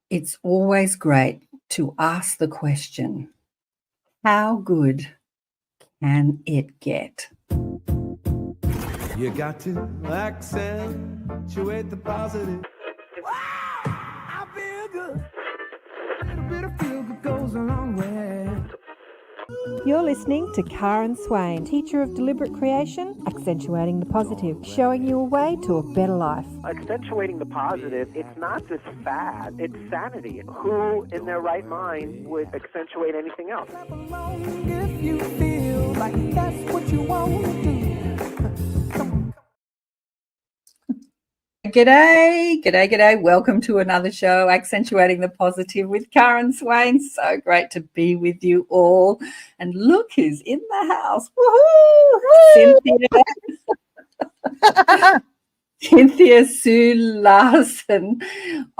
It's always great to ask the question, how good can it get? You got to accentuate the positive. Wow, I feel good. A little bit of feel good goes a long way. You're listening to Karen Swain, teacher of deliberate creation, accentuating the positive, showing you a way to a better life. Accentuating the positive, it's not just fad, it's sanity. Who in their right mind would accentuate anything else? If you feel like that's what you want to do. G'day. Welcome to another show, Accentuating the Positive with Karen Swain. So great to be with you all. And look who's in the house. Woohoo! Cynthia Sue Larson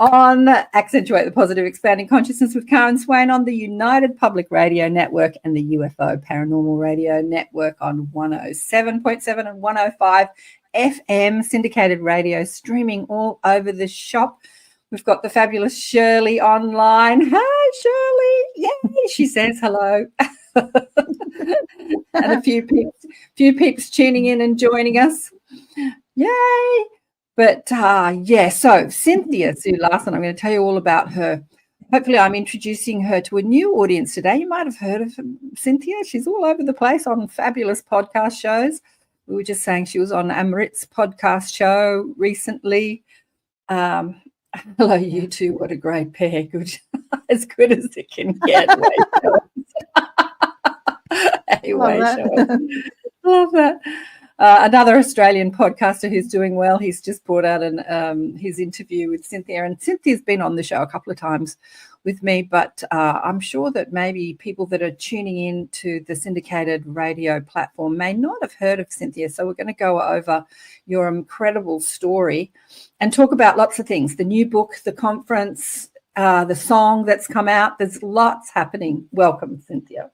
on Accentuate the Positive, Expanding Consciousness with Karen Swain on the United Public Radio Network and the UFO Paranormal Radio Network on 107.7 and 105 FM, syndicated radio, streaming all over the shop. We've got the fabulous Shirley online. Hi, Shirley. Yay, she says hello. And a few peeps tuning in and joining us. Yay. But so Cynthia Sue Larson, I'm going to tell you all about her. Hopefully I'm introducing her to a new audience today. You might have heard of Cynthia. She's all over the place on fabulous podcast shows. We were just saying she was on Amrit's podcast show recently. Hello, you two. What a great pair. Good, as good as it can get. Anyway, love that. Another Australian podcaster who's doing well. He's just brought out his interview with Cynthia, and Cynthia's been on the show a couple of times with me, but I'm sure that maybe people that are tuning in to the syndicated radio platform may not have heard of Cynthia. So we're going to go over your incredible story and talk about lots of things, the new book, the conference, the song that's come out. There's lots happening. Welcome, Cynthia.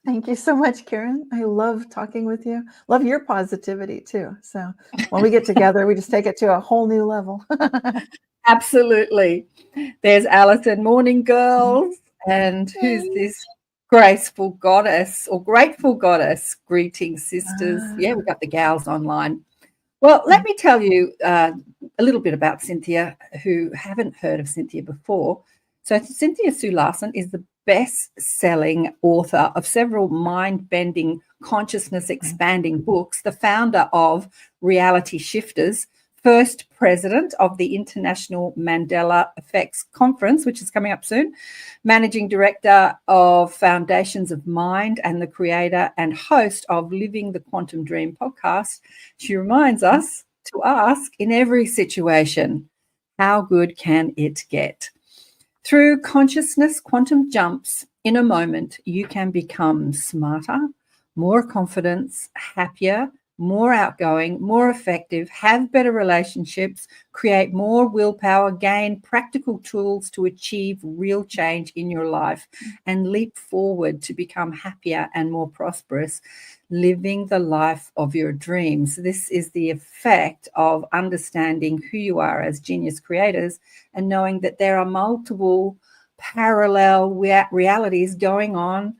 Thank you so much, Karen. I love talking with you. Love your positivity too. So when we get together, we just take it to a whole new level. Absolutely. There's Alison, morning girls. And who's this graceful goddess or grateful goddess? Greetings, sisters. Yeah, we've got the gals online. Well, let me tell you a little bit about Cynthia, who haven't heard of Cynthia before. So Cynthia Sue Larson is the best-selling author of several mind-bending, consciousness-expanding books, the founder of Reality Shifters, first president of the International Mandela Effect Conference, which is coming up soon, managing director of Foundations of Mind, and the creator and host of Living the Quantum Dream podcast. She reminds us to ask in every situation, how good can it get? Through consciousness quantum jumps, in a moment, you can become smarter, more confident, happier, more outgoing, more effective, have better relationships, create more willpower, gain practical tools to achieve real change in your life, and leap forward to become happier and more prosperous, living the life of your dreams. This is the effect of understanding who you are as genius creators and knowing that there are multiple parallel realities going on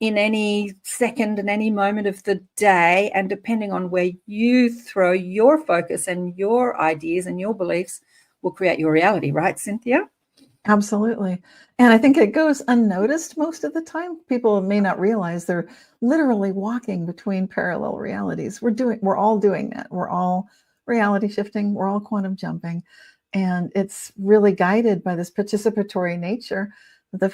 in any second and any moment of the day, and depending on where you throw your focus and your ideas and your beliefs will create your reality, right, Cynthia? Absolutely. And I think it goes unnoticed most of the time. People may not realize they're literally walking between parallel realities. We're all doing that. We're all reality shifting. We're all quantum jumping. And it's really guided by this participatory nature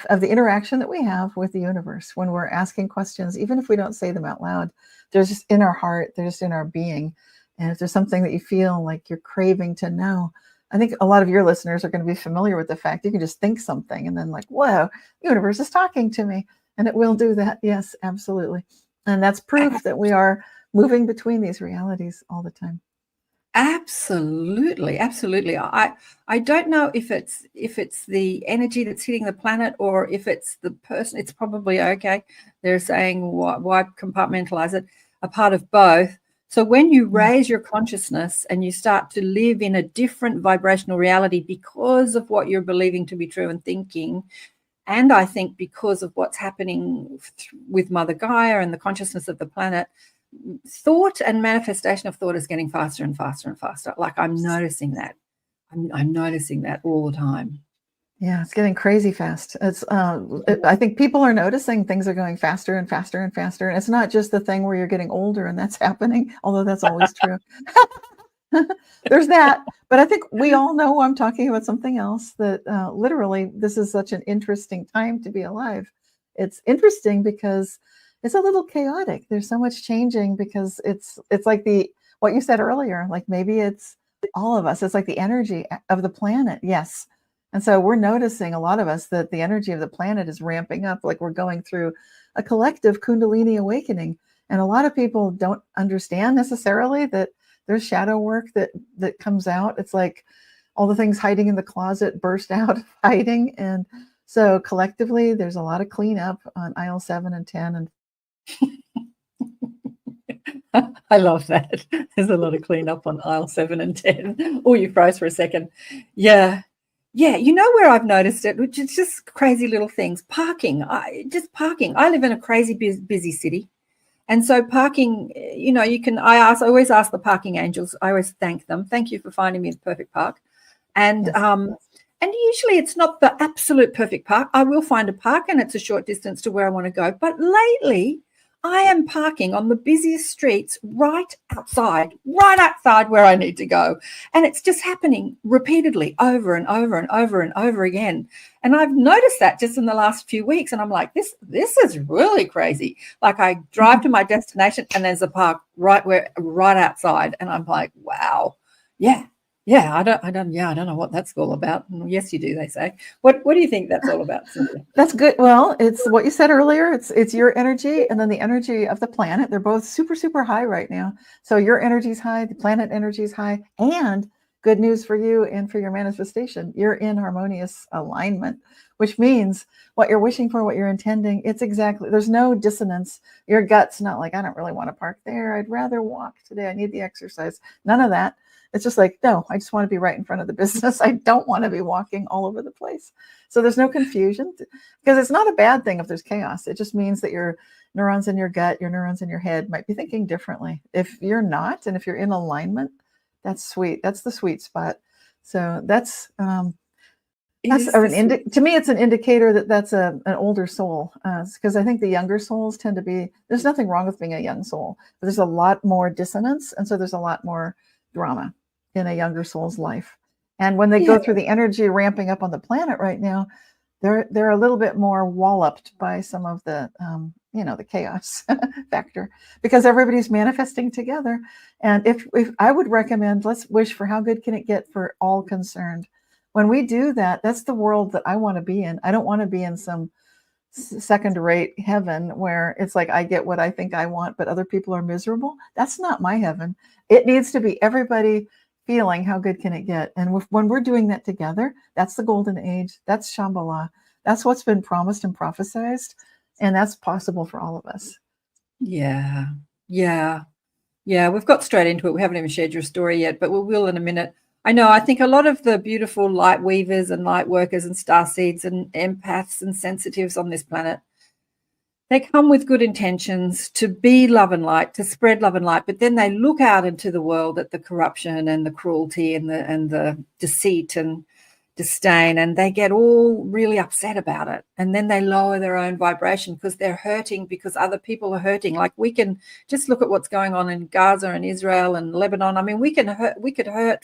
of the interaction that we have with the universe when we're asking questions, even if we don't say them out loud. They're just in our heart, they're just in our being. And if there's something that you feel like you're craving to know, I think a lot of your listeners are going to be familiar with the fact you can just think something and then like, whoa, the universe is talking to me. And it will do that. Yes, absolutely. And that's proof that we are moving between these realities all the time. Absolutely. I don't know if it's the energy that's hitting the planet or if it's the person. It's probably okay. They're saying why compartmentalize it. A part of both. So when you raise your consciousness and you start to live in a different vibrational reality because of what you're believing to be true and thinking, and I think because of what's happening with Mother Gaia and the consciousness of the planet, thought and manifestation of thought is getting faster and faster and faster. Like I'm noticing that. I'm noticing that all the time. Yeah, it's getting crazy fast. I think people are noticing things are going faster and faster and faster. And it's not just the thing where you're getting older and that's happening, although that's always true. There's that. But I think we all know I'm talking about something else, that literally this is such an interesting time to be alive. It's interesting because it's a little chaotic. There's so much changing because it's like what you said earlier, like maybe it's all of us. It's like the energy of the planet. Yes. And so we're noticing, a lot of us, that the energy of the planet is ramping up, like we're going through a collective Kundalini awakening. And a lot of people don't understand necessarily that there's shadow work that comes out. It's like all the things hiding in the closet burst out of hiding. And so collectively, there's a lot of cleanup on aisle 7 and 10. And I love that. There's a lot of cleanup on aisle 7 and 10. Oh, you froze for a second. Yeah. Yeah, you know where I've noticed it, which is just crazy little things. Parking. Parking. I live in a crazy busy city. And so parking, you know, I always ask the parking angels. I always thank them. Thank you for finding me the perfect park. And yes. And usually it's not the absolute perfect park. I will find a park and it's a short distance to where I want to go. But lately I am parking on the busiest streets right outside where I need to go. And it's just happening repeatedly over and over and over and over again. And I've noticed that just in the last few weeks. And I'm like, this is really crazy. Like I drive to my destination and there's a park right outside. And I'm like, wow. Yeah, I don't know what that's all about. Yes, you do, they say. What do you think that's all about, Cynthia? That's good. Well, it's what you said earlier. It's your energy and then the energy of the planet. They're both super, super high right now. So your energy's high, the planet energy is high, and good news for you and for your manifestation. You're in harmonious alignment, which means what you're wishing for, what you're intending, there's no dissonance. Your gut's not like, I don't really want to park there. I'd rather walk today. I need the exercise. None of that. It's just like, no, I just want to be right in front of the business. I don't want to be walking all over the place. So there's no confusion, because it's not a bad thing if there's chaos. It just means that your neurons in your gut, your neurons in your head might be thinking differently. If you're not, and if you're in alignment, that's sweet. That's the sweet spot. So to me, it's an indicator that that's an older soul, because I think the younger souls tend to be, there's nothing wrong with being a young soul, but there's a lot more dissonance. And so there's a lot more drama in a younger soul's life. And when they go through the energy ramping up on the planet right now, they're a little bit more walloped by some of the the chaos factor, because everybody's manifesting together. And if I would recommend, let's wish for how good can it get for all concerned. When we do that, that's the world that I want to be in. I don't want to be in some second-rate heaven where it's like I get what I think I want, but other people are miserable. That's not my heaven. It needs to be everybody feeling how good can it get. And when we're doing that together, that's the golden age. That's Shambhala. That's what's been promised and prophesized. And that's possible for all of us. Yeah. We've got straight into it. We haven't even shared your story yet, but we will in a minute. I think a lot of the beautiful light weavers and light workers and starseeds and empaths and sensitives on this planet, they come with good intentions to be love and light, to spread love and light, but then they look out into the world at the corruption and the cruelty and the deceit and disdain, and they get all really upset about it. And then they lower their own vibration because they're hurting, because other people are hurting. Like we can just look at what's going on in Gaza and Israel and Lebanon. I mean, we could hurt,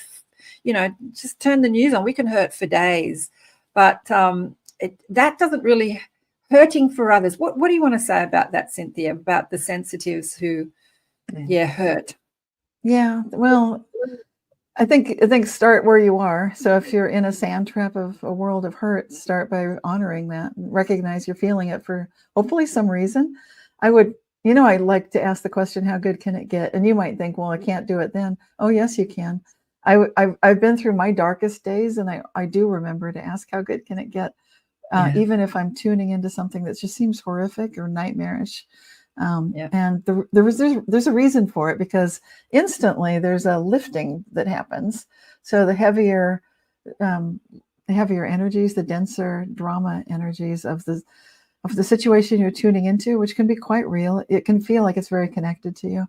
just turn the news on. We can hurt for days, but that doesn't really hurting for others. What do you want to say about that, Cynthia, about the sensitives who hurt? Yeah, well, I think start where you are. So if you're in a sand trap of a world of hurt, start by honoring that and recognize you're feeling it for hopefully some reason. I like to ask the question, how good can it get? And you might think, well, I can't do it then. Oh, yes, you can. I've been through my darkest days, and I do remember to ask, how good can it get? Even if I'm tuning into something that just seems horrific or nightmarish, And there's a reason for it, because instantly there's a lifting that happens. So the heavier energies, the denser drama energies of the situation you're tuning into, which can be quite real, it can feel like it's very connected to you.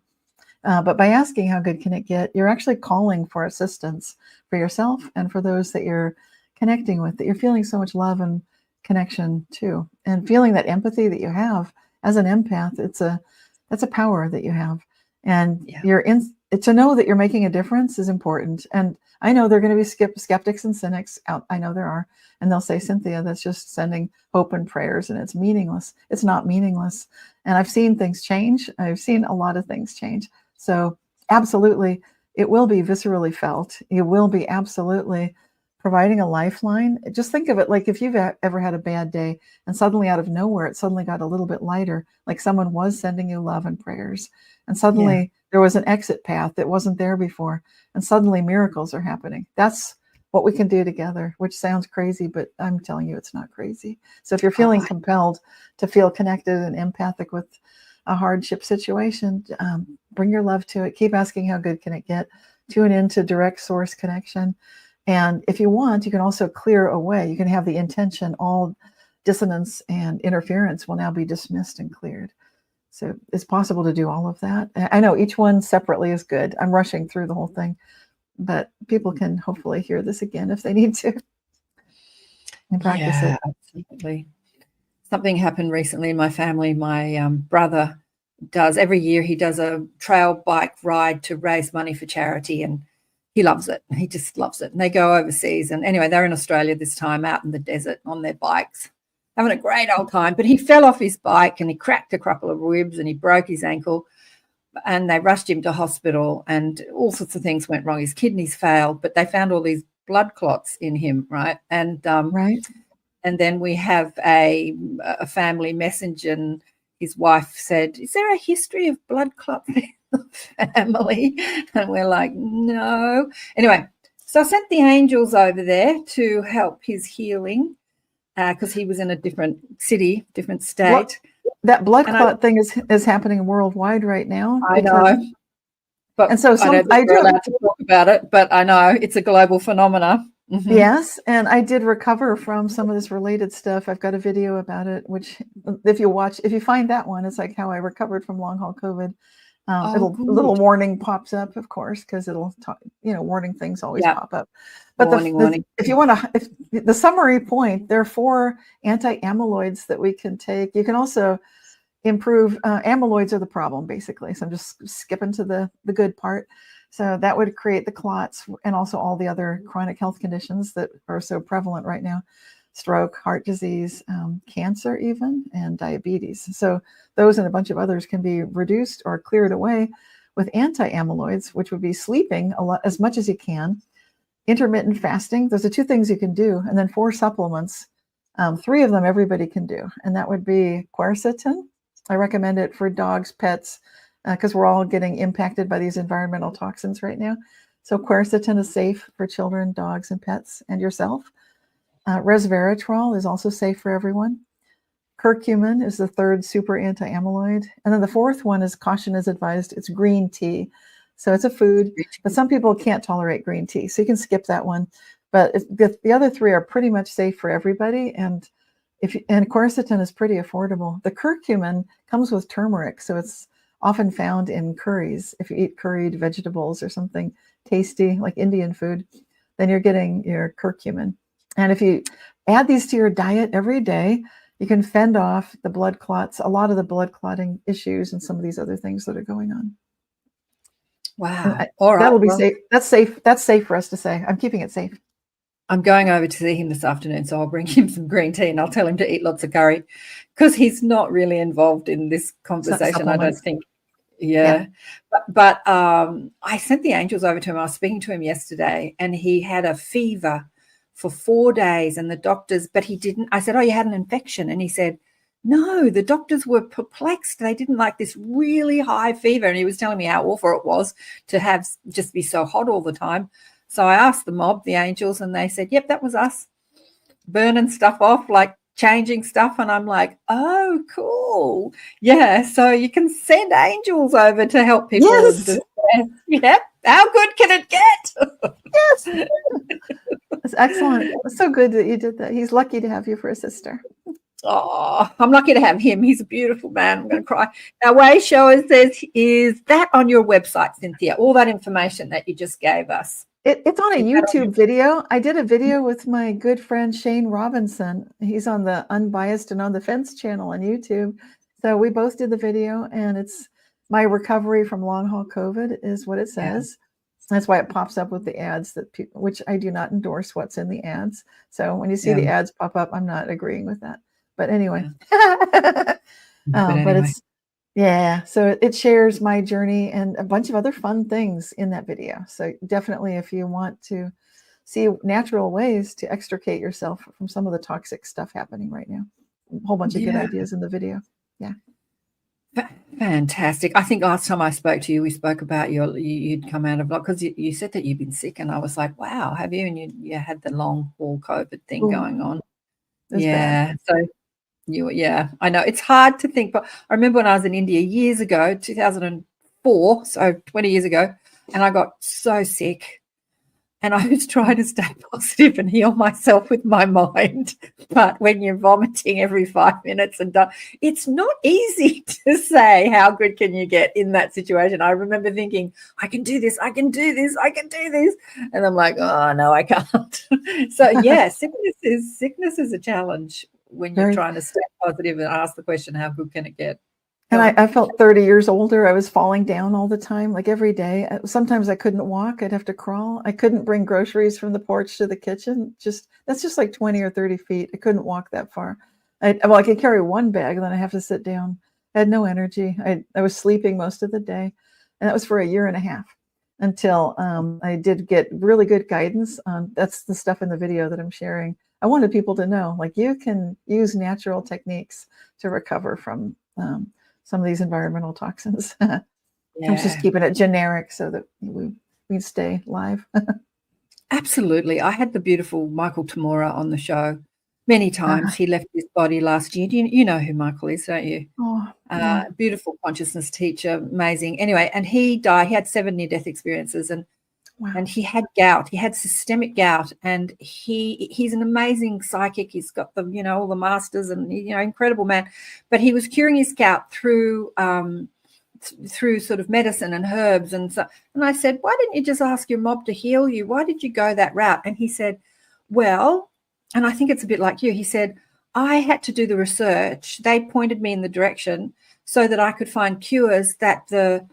But by asking how good can it get, you're actually calling for assistance for yourself and for those that you're connecting with, that you're feeling so much love and connection to, and feeling that empathy that you have as an empath. That's a power that you have, and to know that you're making a difference is important. And I know there are going to be skeptics and cynics out. I know there are, and they'll say, Cynthia, that's just sending hope and prayers, and it's meaningless. It's not meaningless. And I've seen things change. I've seen a lot of things change. So absolutely, it will be viscerally felt. You will be absolutely providing a lifeline. Just think of it like if you've ever had a bad day and suddenly out of nowhere, it suddenly got a little bit lighter, like someone was sending you love and prayers. And suddenly there was an exit path that wasn't there before. And suddenly miracles are happening. That's what we can do together, which sounds crazy, but I'm telling you, it's not crazy. So if you're feeling compelled to feel connected and empathic with a hardship situation, bring your love to it. Keep asking how good can it get. Tune into direct source connection. And if you want, you can also clear away. You can have the intention, all dissonance and interference will now be dismissed and cleared. So it's possible to do all of that. I know each one separately is good. I'm rushing through the whole thing, but people can hopefully hear this again if they need to and practice it. Absolutely. Something happened recently in my family. My brother every year he does a trail bike ride to raise money for charity, and he loves it. He just loves it. And they go overseas. And anyway, they're in Australia this time, out in the desert on their bikes, having a great old time. But he fell off his bike and he cracked a couple of ribs and he broke his ankle. And they rushed him to hospital and all sorts of things went wrong. His kidneys failed, but they found all these blood clots in him, right? And and then we have a family message, and his wife said, "Is there a history of blood clots in the family?" And we're like, "No." Anyway, so I sent the angels over there to help his healing because he was in a different city, different state. That blood clot thing is happening worldwide right now. I know. But and so I don't think we're allowed to talk about it, but I know it's a global phenomena. Mm-hmm. Yes, and I did recover from some of this related stuff. I've got a video about it, which if you find that one, it's like how I recovered from long haul COVID. A little warning pops up, of course, because it'll talk, warning things always pop up. But warning. If you want to, the summary point, there are 4 anti-amyloids that we can take. You can also improve. Amyloids are the problem, basically. So I'm just skipping to the good part. So that would create the clots and also all the other chronic health conditions that are so prevalent right now: stroke, heart disease, cancer even, and diabetes. So those and a bunch of others can be reduced or cleared away with anti-amyloids, which would be sleeping as much as you can, intermittent fasting. Those are 2 things you can do. And then 4 supplements. 3 of them everybody can do. And that would be quercetin. I recommend it for dogs, pets, because we're all getting impacted by these environmental toxins right now. So quercetin is safe for children, dogs, and pets, and yourself. Resveratrol is also safe for everyone. Curcumin is the 3rd super anti-amyloid. And then the 4th one is caution is advised. It's green tea. So it's a food, but some people can't tolerate green tea. So you can skip that one. But the other 3 are pretty much safe for everybody. And quercetin is pretty affordable. The curcumin comes with turmeric. So it's often found in curries. If you eat curried vegetables or something tasty like Indian food, then you're getting your curcumin. And if you add these to your diet every day, you can fend off the blood clots, a lot of the blood clotting issues and some of these other things that are going on. Wow. All right. That'll be safe. That's safe. That's safe for us to say. I'm keeping it safe. I'm going over to see him this afternoon, so I'll bring him some green tea and I'll tell him to eat lots of curry because he's not really involved in this conversation, I don't think. Yeah. But I sent the angels over to him. I was speaking to him yesterday and he had a fever for 4 days and the doctors, but he didn't. I said, "Oh, you had an infection." And he said, "No, the doctors were perplexed. They didn't like this really high fever." And he was telling me how awful it was to have just be so hot all the time. So I asked the mob, the angels, and they said, "Yep, that was us, burning stuff off like changing stuff, and I'm like, oh, cool. Yeah, so you can send angels over to help people in Yes. distress. Yep. How good can it get? Yes. That's excellent. It's so good that you did that. He's lucky to have you for a sister. Oh, I'm lucky to have him. He's a beautiful man. I'm going to cry. Now, Way Show says, is that on your website, Cynthia? All that information that you just gave us. It's on a YouTube video. I did a video with my good friend Shane Robinson. He's on the Unbiased and On the Fence channel on YouTube. So we both did the video, and it's my recovery from long haul COVID is what it says. Yeah. That's why it pops up with the ads that people, which I do not endorse what's in the ads. So when you see the ads pop up, I'm not agreeing with that. But anyway, but it's, yeah, so it shares my journey and a bunch of other fun things in that video. So definitely, if you want to see natural ways to extricate yourself from some of the toxic stuff happening right now, a whole bunch of good ideas in the video. Yeah. Fantastic. I think last time I spoke to you, we spoke about you'd come out of, because you said that you've been sick, and I was like, wow, have you? And you had the long haul COVID thing going on. Bad. So I know it's hard to think, but I remember when I was in India years ago, 2004, so 20 years ago, and I got so sick, and I was trying to stay positive and heal myself with my mind. But when you're vomiting every 5 minutes it's not easy to say how good can you get in that situation. I remember thinking, I can do this, I can do this, I can do this. And I'm like, oh, no, I can't. So, yeah, sickness is a challenge when you're trying to stay positive and ask the question, how good can it get? And I felt 30 years older. I was falling down all the time, like every day. Sometimes I couldn't walk. I'd have to crawl. I couldn't bring groceries from the porch to the kitchen. That's just like 20 or 30 feet. I couldn't walk that far. I could carry one bag, and then I have to sit down. I had no energy. I was sleeping most of the day. And that was for a year and a half until I did get really good guidance on, that's the stuff in the video that I'm sharing. I wanted people to know, like, you can use natural techniques to recover from some of these environmental toxins. I'm just keeping it generic so that we stay live. Absolutely. I had the beautiful Michael Tamura on the show many times. He left his body last year. You know who Michael is, don't you? Beautiful consciousness teacher, amazing. Anyway, and he died. He had 7 near-death experiences, and he had gout. He had systemic gout, and he's an amazing psychic. He's got the, all the masters, and incredible man. But he was curing his gout through sort of medicine and herbs, and I said, why didn't you just ask your mob to heal you? Why did you go that route? And he said, well, and I think it's a bit like you. He said, I had to do the research. They pointed me in the direction so that I could find cures that the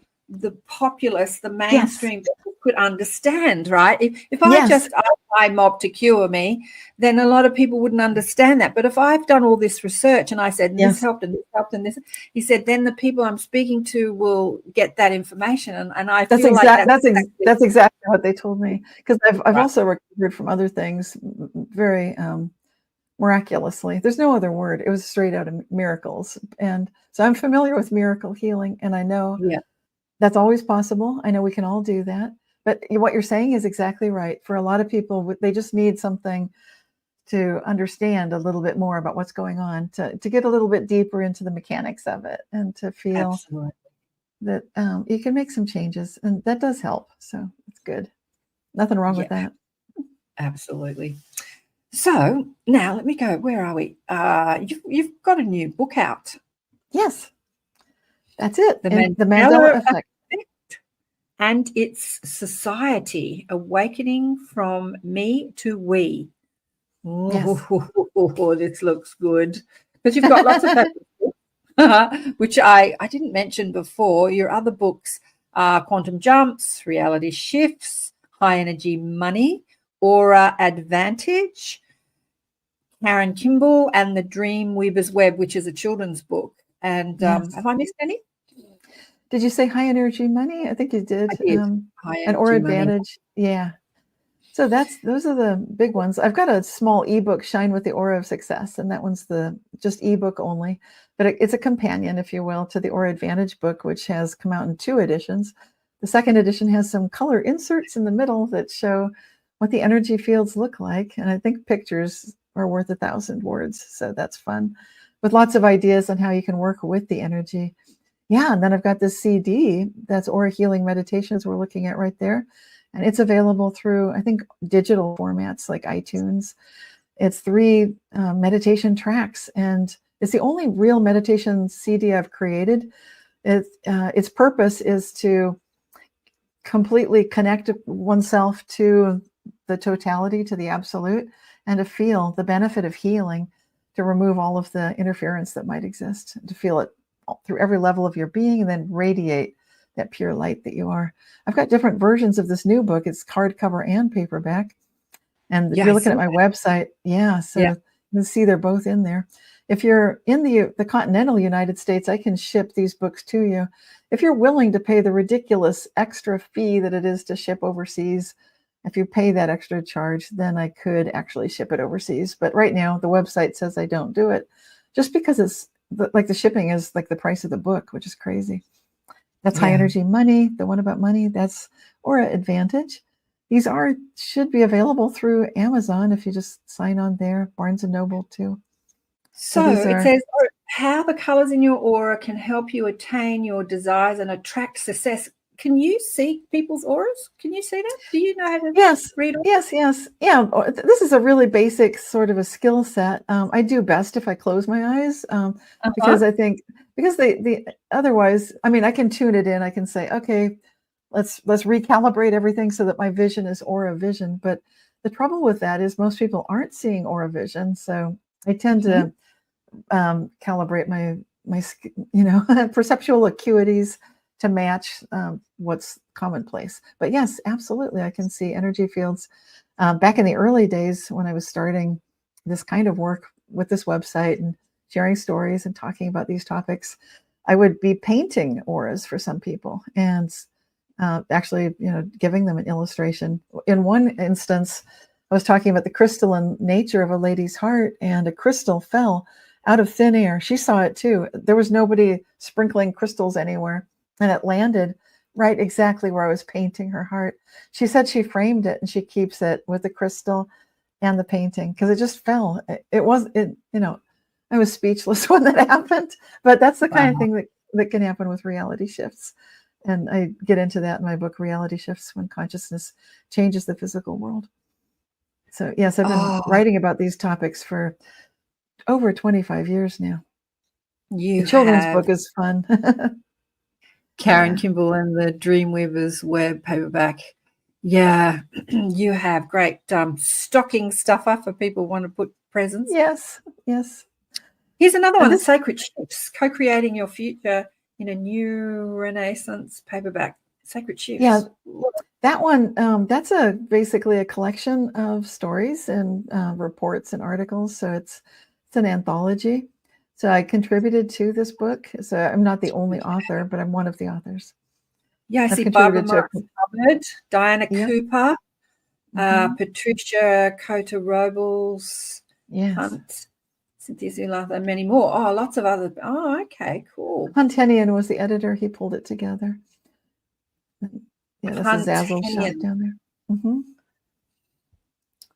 populace, the mainstream could understand, right? If I just asked my mob to cure me, then a lot of people wouldn't understand that. But if I've done all this research and I said, this helped and this helped and this, he said, then the people I'm speaking to will get that information. And I feel that's exactly what they told me. Because I've also recovered from other things very miraculously. There's no other word. It was straight out of miracles. And so I'm familiar with miracle healing, and I know that's always possible. I know we can all do that. But what you're saying is exactly right. For a lot of people, they just need something to understand a little bit more about what's going on, to get a little bit deeper into the mechanics of it, and to feel that you can make some changes. And that does help. So it's good. Nothing wrong with that. Absolutely. So now let me go. Where are we? You've got a new book out. Yes. That's it. The Mandela Effect. And it's Society, Awakening from Me to We. This looks good. Because you've got lots of books, which I didn't mention before. Your other books are Quantum Jumps, Reality Shifts, High Energy Money, Aura Advantage, Karen Kimball, and The Dream Weaver's Web, which is a children's book. And have I missed any? Did you say High Energy Money? I think you did. And Aura Advantage. Yeah. So those are the big ones. I've got a small ebook, Shine with the Aura of Success, and that one's the just ebook only. But it's a companion, if you will, to the Aura Advantage book, which has come out in 2 editions. The second edition has some color inserts in the middle that show what the energy fields look like, and I think pictures are worth 1,000 words. So that's fun, with lots of ideas on how you can work with the energy. Yeah, and then I've got this CD that's Aura Healing Meditations we're looking at right there. And it's available through, I think, digital formats like iTunes. It's 3 meditation tracks, and it's the only real meditation CD I've created. Its purpose is to completely connect oneself to the totality, to the absolute, and to feel the benefit of healing, to remove all of the interference that might exist, to feel it through every level of your being, and then radiate that pure light that you are. I've got different versions of this new book. It's hardcover and paperback. And Yeah, you're looking at my website. Yeah, so you can see they're both in there. If you're in the continental United States, I can ship these books to you. If you're willing to pay the ridiculous extra fee that it is to ship overseas, if you pay that extra charge, then I could actually ship it overseas. But right now, the website says I don't do it, just because it's like the shipping is like the price of the book, which is crazy. That's High Energy Money. The one about money, that's Aura Advantage. These should be available through Amazon if you just sign on there. Barnes and Noble too. So it says how the colors in your aura can help you attain your desires and attract success. Can you see people's auras? Can you see that? Do you know how to read auras? Yes. Yeah, this is a really basic sort of a skill set. I do best if I close my eyes because I think the otherwise, I mean, I can tune it in. I can say, okay, let's recalibrate everything so that my vision is aura vision. But the trouble with that is most people aren't seeing aura vision. So I tend to calibrate my perceptual acuities to match what's commonplace. But yes, absolutely, I can see energy fields. Back in the early days when I was starting this kind of work with this website and sharing stories and talking about these topics, I would be painting auras for some people and actually, giving them an illustration. In one instance, I was talking about the crystalline nature of a lady's heart, and a crystal fell out of thin air. She saw it too. There was nobody sprinkling crystals anywhere, and it landed right exactly where I was painting her heart. She said she framed it and she keeps it with the crystal and the painting because it just fell. I was speechless when that happened, but that's the kind of thing that can happen with reality shifts. And I get into that in my book, Reality Shifts When Consciousness Changes the Physical World. So yes, I've been writing about these topics for over 25 years now. The children's book is fun. Karen Kimball and the Dreamweavers web paperback. Yeah, you have great stocking stuffer for people who want to put presents. Yes. Here's another one, Sacred Shifts, Co-Creating Your Future in a New Renaissance paperback. Sacred Shifts. Yeah, that one, that's basically a collection of stories and reports and articles. So it's an anthology. So I contributed to this book. So I'm not the only author, but I'm one of the authors. Yeah, I see Barbara Marks covered, Diana Cooper, Patricia Cota-Robles, Hunt, Cynthia Sue Larson, and many more. Oh, lots of other. Oh, okay, cool. Hunt Hennian was the editor. He pulled it together. Yeah, that's a Zazzle shop down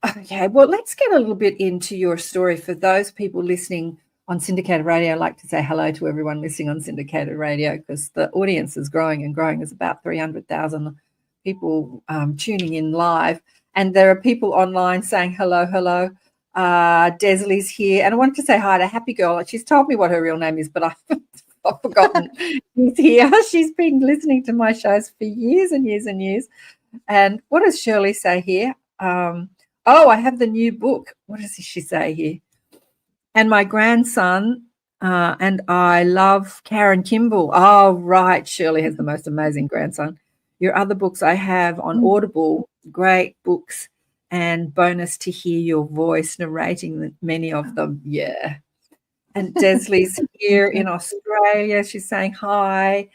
there. Okay, well, let's get a little bit into your story. For those people listening on syndicated radio, I'd like to say hello to everyone listening on syndicated radio because the audience is growing and growing. There's about 300,000 people tuning in live, and there are people online saying hello. Desley's here, and I wanted to say hi to Happy Girl. She's told me what her real name is, but I've forgotten. She's here. She's been listening to my shows for years and years and years. And what does Shirley say here? I have the new book. What does she say here? And my grandson and I love Karen Kimball. Oh, right. Shirley has the most amazing grandson. Your other books I have on Audible, great books, and bonus to hear your voice narrating many of them. Yeah. And Desley's here in Australia. She's saying hi.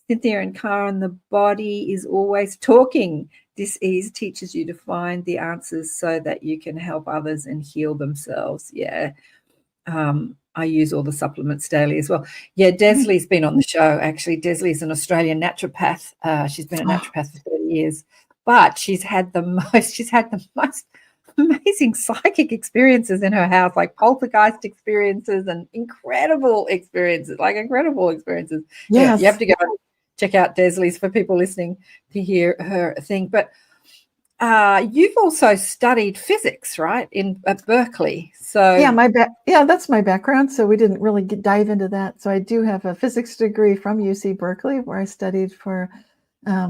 Cynthia and Karen, the body is always talking. This ease teaches you to find the answers so that you can help others and heal themselves. Yeah. I use all the supplements daily as well. Yeah, Desley's been on the show, actually. Desley's an Australian naturopath. She's been a naturopath for 30 years. But she's had the most amazing psychic experiences in her house, like poltergeist experiences and incredible experiences. Yeah, you have Yes. to go and check out Desley's for people listening to hear her thing. But you've also studied physics, right, at Berkeley? So yeah, that's my background. So we didn't really dive into that. So I do have a physics degree from UC Berkeley, where I studied for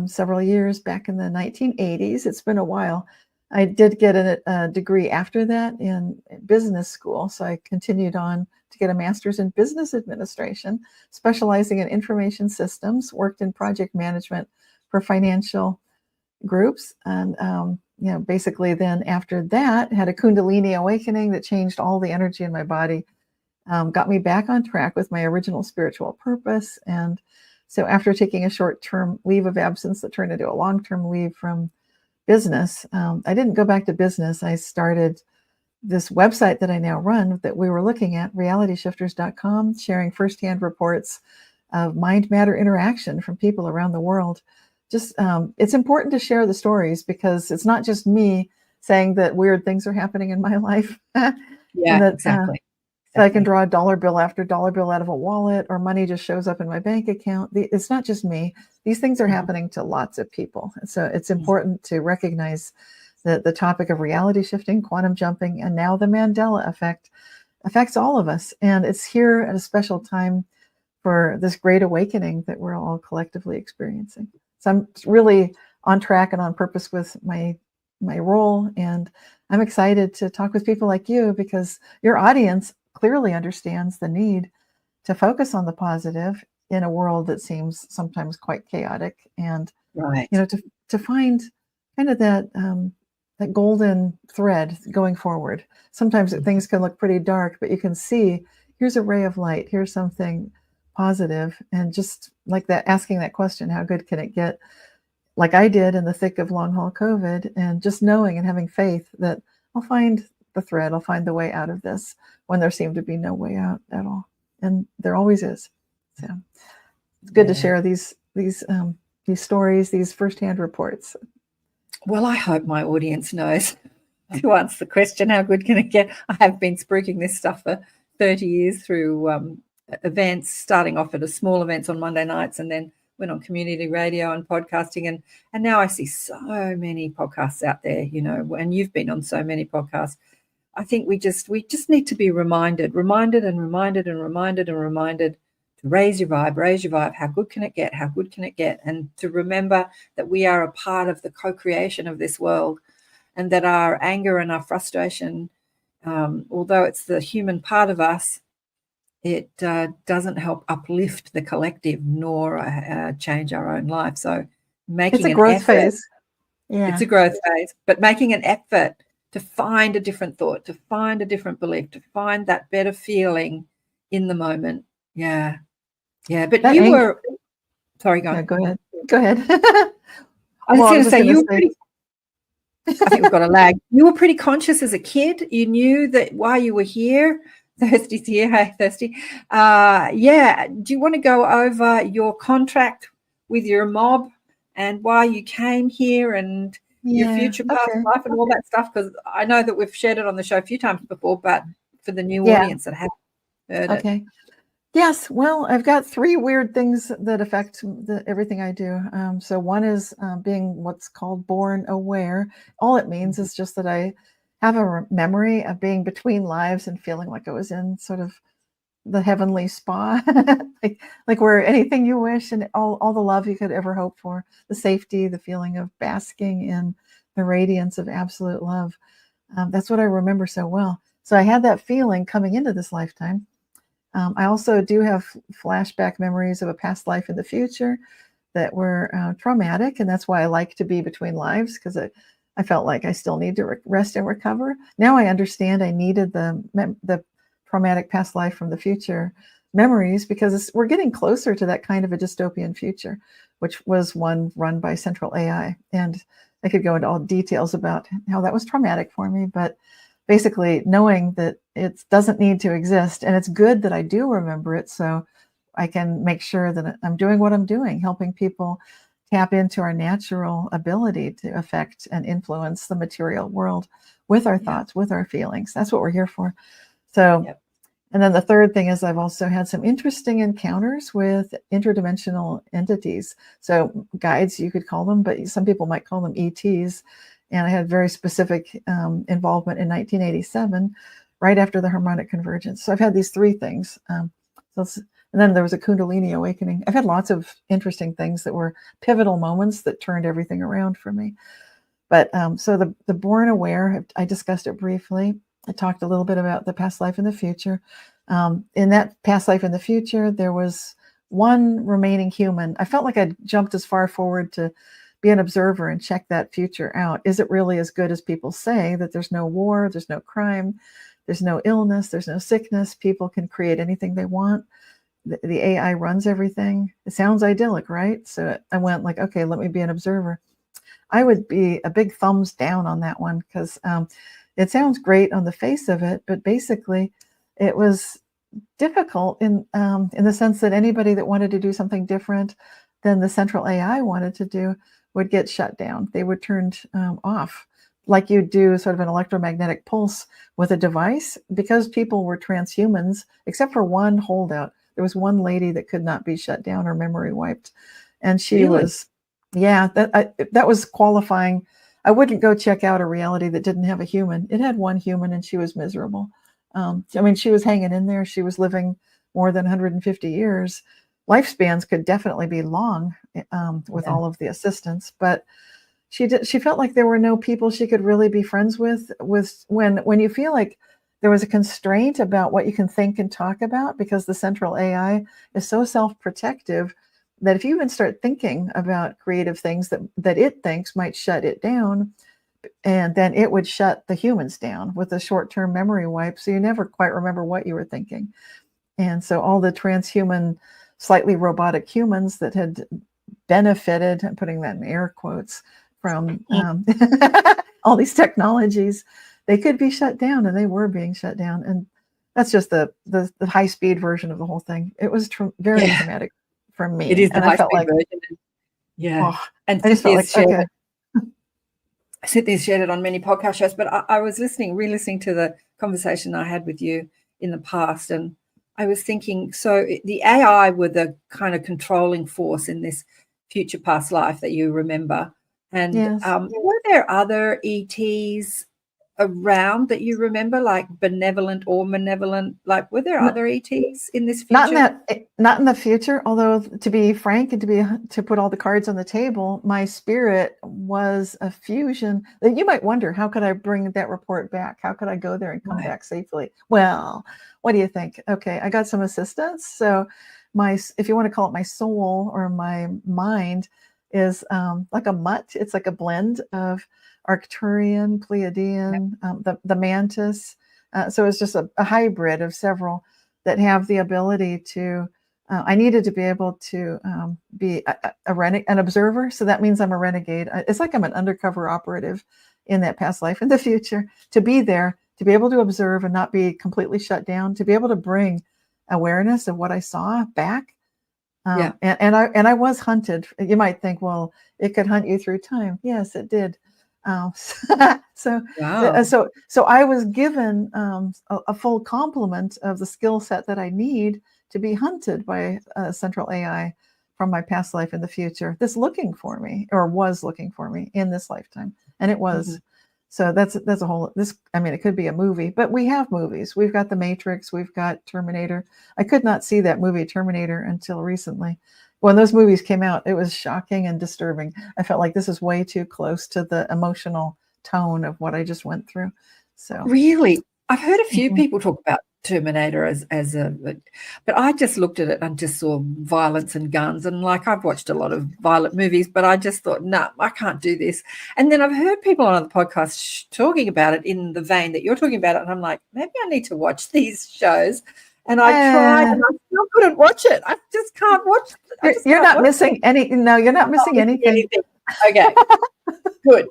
several years back in the 1980s. It's been a while. I did get a degree after that in business school. So I continued on to get a master's in business administration, specializing in information systems, worked in project management for financial groups. And, basically then after that, had a Kundalini awakening that changed all the energy in my body, got me back on track with my original spiritual purpose. And so after taking a short-term leave of absence that turned into a long-term leave from business, I didn't go back to business. I started this website that I now run that we were looking at, realityshifters.com, sharing firsthand reports of mind-matter interaction from people around the world. Just it's important to share the stories, because it's not just me saying that weird things are happening in my life. yeah, exactly. So I can draw a dollar bill after dollar bill out of a wallet, or money just shows up in my bank account. It's not just me. These things are happening to lots of people. So it's important to recognize that the topic of reality shifting, quantum jumping, and now the Mandela effect affects all of us. And it's here at a special time for this great awakening that we're all collectively experiencing. So I'm really on track and on purpose with my role. And I'm excited to talk with people like you, because your audience clearly understands the need to focus on the positive in a world that seems sometimes quite chaotic. And, right, to find kind of that golden thread going forward. Sometimes things can look pretty dark, but you can see, here's a ray of light, here's something positive. And just like that, asking that question, how good can it get? Like I did in the thick of long haul COVID, and just knowing and having faith that I'll find the thread, I'll find the way out of this when there seemed to be no way out at all. And there always is. So it's good to share these stories, these firsthand reports. Well, I hope my audience knows to answer the question, how good can it get? I have been spruiking this stuff for 30 years through events, starting off at a small events on Monday nights, and then went on community radio and podcasting. And now I see so many podcasts out there, and you've been on so many podcasts. I think we just need to be reminded to raise your vibe. How good can it get? How good can it get? And to remember that we are a part of the co-creation of this world, and that our anger and our frustration, although it's the human part of us, it doesn't help uplift the collective nor change our own life. So it's a growth phase. Yeah, it's a growth phase, but making an effort to find a different thought, to find a different belief, to find that better feeling in the moment. Yeah. But that you were, sorry, go on. Yeah, go ahead. I was going to say, you were pretty, I think we've got a lag. You were pretty conscious as a kid. You knew that while you were here, Thirsty's here. Hey, Thirsty. Do you want to go over your contract with your mob and why you came here and your future past life and all that stuff? Because I know that we've shared it on the show a few times before, but for the new audience that haven't heard it. Okay. Yes. Well, I've got 3 weird things that affect everything I do. So one is being what's called born aware. All it means is just that I have a memory of being between lives and feeling like I was in sort of the heavenly spa, like where anything you wish and all the love you could ever hope for, the safety, the feeling of basking in the radiance of absolute love. That's what I remember so well. So I had that feeling coming into this lifetime. I also do have flashback memories of a past life in the future that were traumatic. And that's why I like to be between lives, because I felt like I still need to rest and recover. Now I understand I needed the traumatic past life from the future memories, because we're getting closer to that kind of a dystopian future, which was one run by Central AI. And I could go into all details about how that was traumatic for me, but basically knowing that it doesn't need to exist. And it's good that I do remember it, so I can make sure that I'm doing what I'm doing, helping people tap into our natural ability to affect and influence the material world with our thoughts, with our feelings. That's what we're here for. So, Yep. and then the third thing is I've also had some interesting encounters with interdimensional entities. So guides, you could call them, but some people might call them ETs. And I had very specific involvement in 1987, right after the harmonic convergence. So I've had these three things. And then there was a Kundalini awakening. I've had lots of interesting things that were pivotal moments that turned everything around for me. But so the born aware, I discussed it briefly. I talked a little bit about the past life and the future. In that past life and the future, there was one remaining human. I felt like I'd jumped as far forward to be an observer and check that future out. Is it really as good as people say, that there's no war, there's no crime, there's no illness, there's no sickness, people can create anything they want? The AI runs everything. It sounds idyllic, right? So I went like, okay, let me be an observer. I would be a big thumbs down on that one because it sounds great on the face of it, but basically it was difficult in the sense that anybody that wanted to do something different than the central AI wanted to do would get shut down. They would turn off, like you do sort of an electromagnetic pulse with a device. Because people were transhumans, except for one holdout. There was one lady that could not be shut down or memory wiped. And she was, that was qualifying. I wouldn't go check out a reality that didn't have a human. It had one human and she was miserable. I mean, she was hanging in there. She was living more than 150 years. Lifespans could definitely be long with all of the assistance, but she felt like there were no people she could really be friends with when you feel like there was a constraint about what you can think and talk about, because the central AI is so self-protective that if you even start thinking about creative things that it thinks might shut it down, and then it would shut the humans down with a short-term memory wipe. So you never quite remember what you were thinking. And so all the transhuman, slightly robotic humans that had benefited, I'm putting that in air quotes, from all these technologies, they could be shut down, and they were being shut down. And that's just the high-speed version of the whole thing. It was very traumatic for me. It is the high-speed version. Oh, and I just felt like, okay. Cynthia's shared it on many podcast shows, but I was re-listening to the conversation I had with you in the past, and I was thinking, so the AI were the kind of controlling force in this future past life that you remember. And were there other ETs around that you remember, like benevolent or malevolent? Like, were there other ETs in this future? Not in the future. Although, to be frank and to put all the cards on the table, my spirit was a fusion. You might wonder, how could I bring that report back? How could I go there and come back safely? Well, what do you think? Okay, I got some assistance. So if you want to call it my soul or my mind, is like a mutt. It's like a blend of Arcturian, Pleiadian, the mantis. So it's just a hybrid of several that have the ability to, I needed to be able to be an observer. So that means I'm a renegade. It's like I'm an undercover operative in that past life in the future, to be there, to be able to observe and not be completely shut down, to be able to bring awareness of what I saw back. And I was hunted. You might think, well, it could hunt you through time. Yes, it did. So I was given a full complement of the skill set that I need to be hunted by a central AI from my past life in the future. This looking for me, or was looking for me in this lifetime, and it was. Mm-hmm. So that's a whole. It could be a movie, but we have movies. We've got The Matrix. We've got Terminator. I could not see that movie Terminator until recently. When those movies came out, it was shocking and disturbing. I felt like this is way too close to the emotional tone of what I just went through. So really, I've heard a few people talk about Terminator but I just looked at it and just saw violence and guns, and like, I've watched a lot of violent movies, but I just thought, no, I can't do this. And then I've heard people on other podcasts talking about it in the vein that you're talking about it, and I'm like, maybe I need to watch these shows. And I tried, and I still couldn't watch it. I just can't watch it. You're not missing any. No, you're not missing anything. Okay, good.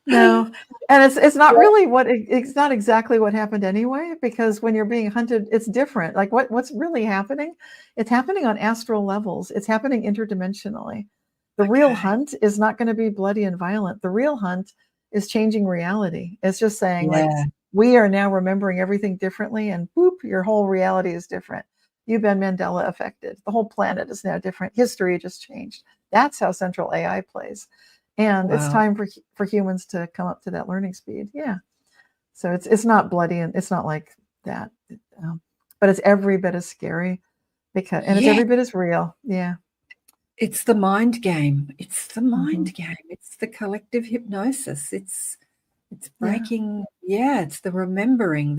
No, and it's not really it's not exactly what happened anyway, because when you're being hunted, it's different. Like what's really happening? It's happening on astral levels. It's happening interdimensionally. The real hunt is not going to be bloody and violent. The real hunt is changing reality. It's just saying like, Yeah. we are now remembering everything differently, and boop, your whole reality is different. You've been Mandela affected. The whole planet is now different. History just changed. That's how central AI plays. And it's Wow. time for humans to come up to that learning speed. Yeah. So it's not bloody, and it's not like that. But it's every bit as scary, because it's Yeah. every bit as real. Yeah. It's the mind game. It's the mind Mhm. game. It's the collective hypnosis. It's Yeah. breaking. Yeah, it's the remembering.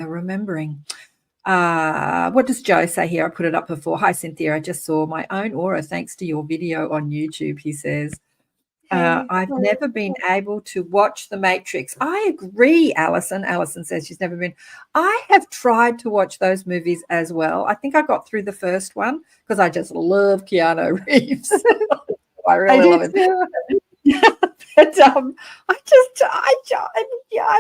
What does Joe say here? I put it up before. Hi, Cynthia. I just saw my own aura thanks to your video on YouTube, he says. Hey. I've never been able to watch The Matrix. I agree, Alison. Alison says she's never been. I have tried to watch those movies as well. I think I got through the first one because I just love Keanu Reeves. I really love him. Too. Yeah, but I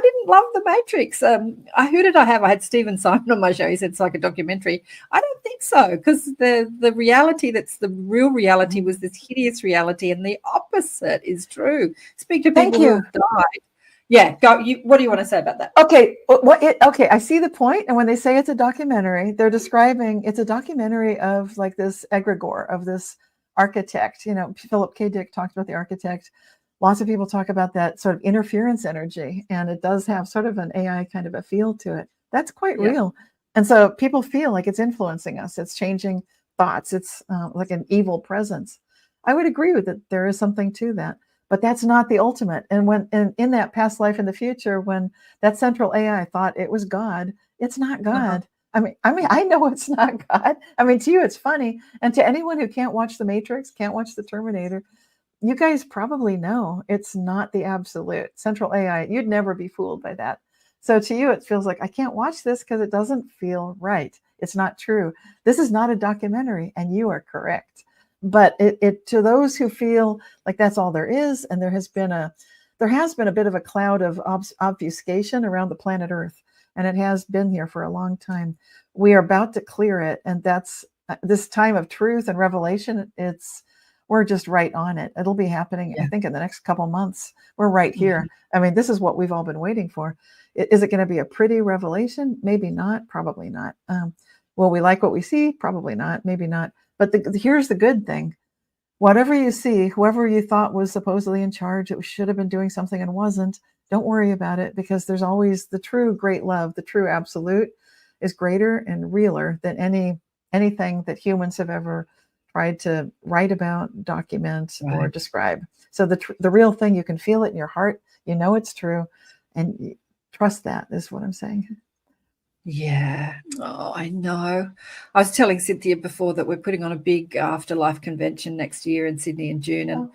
didn't love The Matrix. Who did I have? I had Stephen Simon on my show. He said it's like a documentary. I don't think so, because the reality that's the real reality was this hideous reality, and the opposite is true. Speak to people who have died. Yeah, go. What do you want to say about that? Okay, okay, I see the point. And when they say it's a documentary, they're describing it's a documentary of like this egregore of this architect. You know, Philip K. Dick talked about the architect. Lots of people talk about that sort of interference energy, and it does have sort of an AI kind of a feel to it. That's quite real. And so people feel like it's influencing us. It's changing thoughts. It's like an evil presence. I would agree with it. There is something to that. But that's not the ultimate. And when in that past life in the future, when that central AI thought it was God, it's not God. I mean, I know it's not God. I mean, to you, it's funny. And to anyone who can't watch The Matrix, can't watch The Terminator, you guys probably know it's not the absolute. Central AI, you'd never be fooled by that. So to you, it feels like, I can't watch this because it doesn't feel right. It's not true. This is not a documentary, and you are correct. But it to those who feel like that's all there is, and there has been a bit of a cloud of obfuscation around the planet Earth, and it has been here for a long time. We are about to clear it, and that's this time of truth and revelation. We're just right on it. It'll be happening, I think, in the next couple months. We're right here. I mean, this is what we've all been waiting for. Is it going to be a pretty revelation? Maybe not. Probably not. Will we like what we see? Probably not. Maybe not. But here's the good thing. Whatever you see, whoever you thought was supposedly in charge, it should have been doing something and wasn't, don't worry about it, because there's always the true great love. The true absolute is greater and realer than anything that humans have ever tried to write about, document, or describe. So the real thing, you can feel it in your heart. You know it's true, and trust that is what I'm saying. Yeah. Oh, I know. I was telling Cynthia before that we're putting on a big afterlife convention next year in Sydney in June.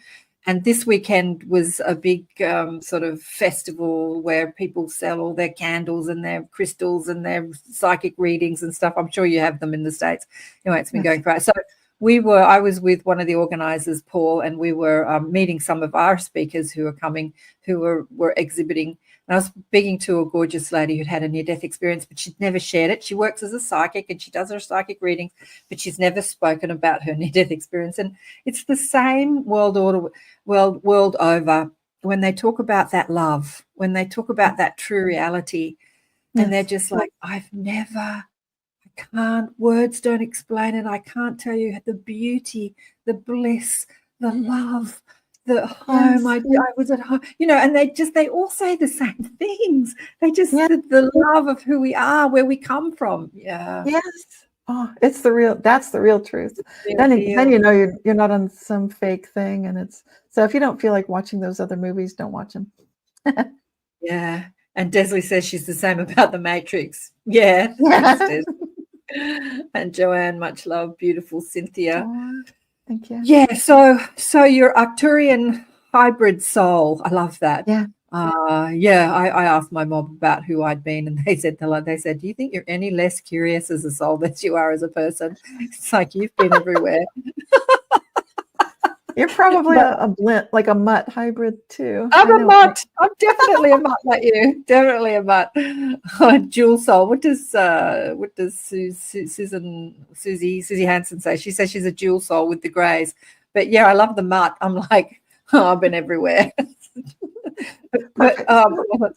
And this weekend was a big sort of festival where people sell all their candles and their crystals and their psychic readings and stuff. I'm sure you have them in the States. Anyway, it's been going for us. So I was with one of the organizers, Paul, and we were meeting some of our speakers who are coming, who were exhibiting. And I was speaking to a gorgeous lady who'd had a near-death experience, but she'd never shared it. She works as a psychic and she does her psychic readings, but she's never spoken about her near-death experience. And it's the same world over when they talk about that love, when they talk about that true reality, and they're just like, words don't explain it. I can't tell you the beauty, the bliss, the love, the home. I was at home, and they all say the same things. They just the love of who we are, where we come from. Yeah. Yes. Oh, that's the real truth. Then you know you're not on some fake thing, and so if you don't feel like watching those other movies, don't watch them. Yeah. And Desley says she's the same about The Matrix. Yeah. And Joanne, much love, beautiful Cynthia. Oh, thank you. Yeah, so your Arcturian hybrid soul, I love that. Yeah. I asked my mom about who I'd been, and they said, do you think you're any less curious as a soul than you are as a person? It's like you've been everywhere. You're probably a blend, like a mutt hybrid too. I'm a mutt. I'm definitely a mutt like you. Definitely a mutt. Dual soul. What does Susie Hansen say? She says she's a dual soul with the greys. But yeah, I love the mutt. I'm like, I've been everywhere. But Perfect. what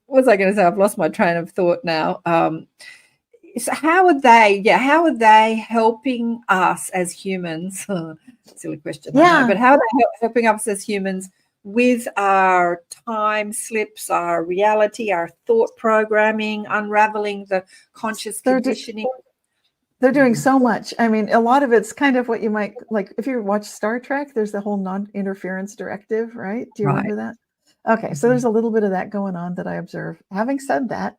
was I going to say? I've lost my train of thought now. So how are they helping us as humans? Silly question, I know, but how are they helping us as humans with our time slips, our reality, our thought programming, unraveling the conscious conditioning? They're doing so much. I mean, a lot of it's kind of what you might like if you watch Star Trek, there's the whole non-interference directive, right? Do you remember that? Okay, so there's a little bit of that going on that I observe. Having said that,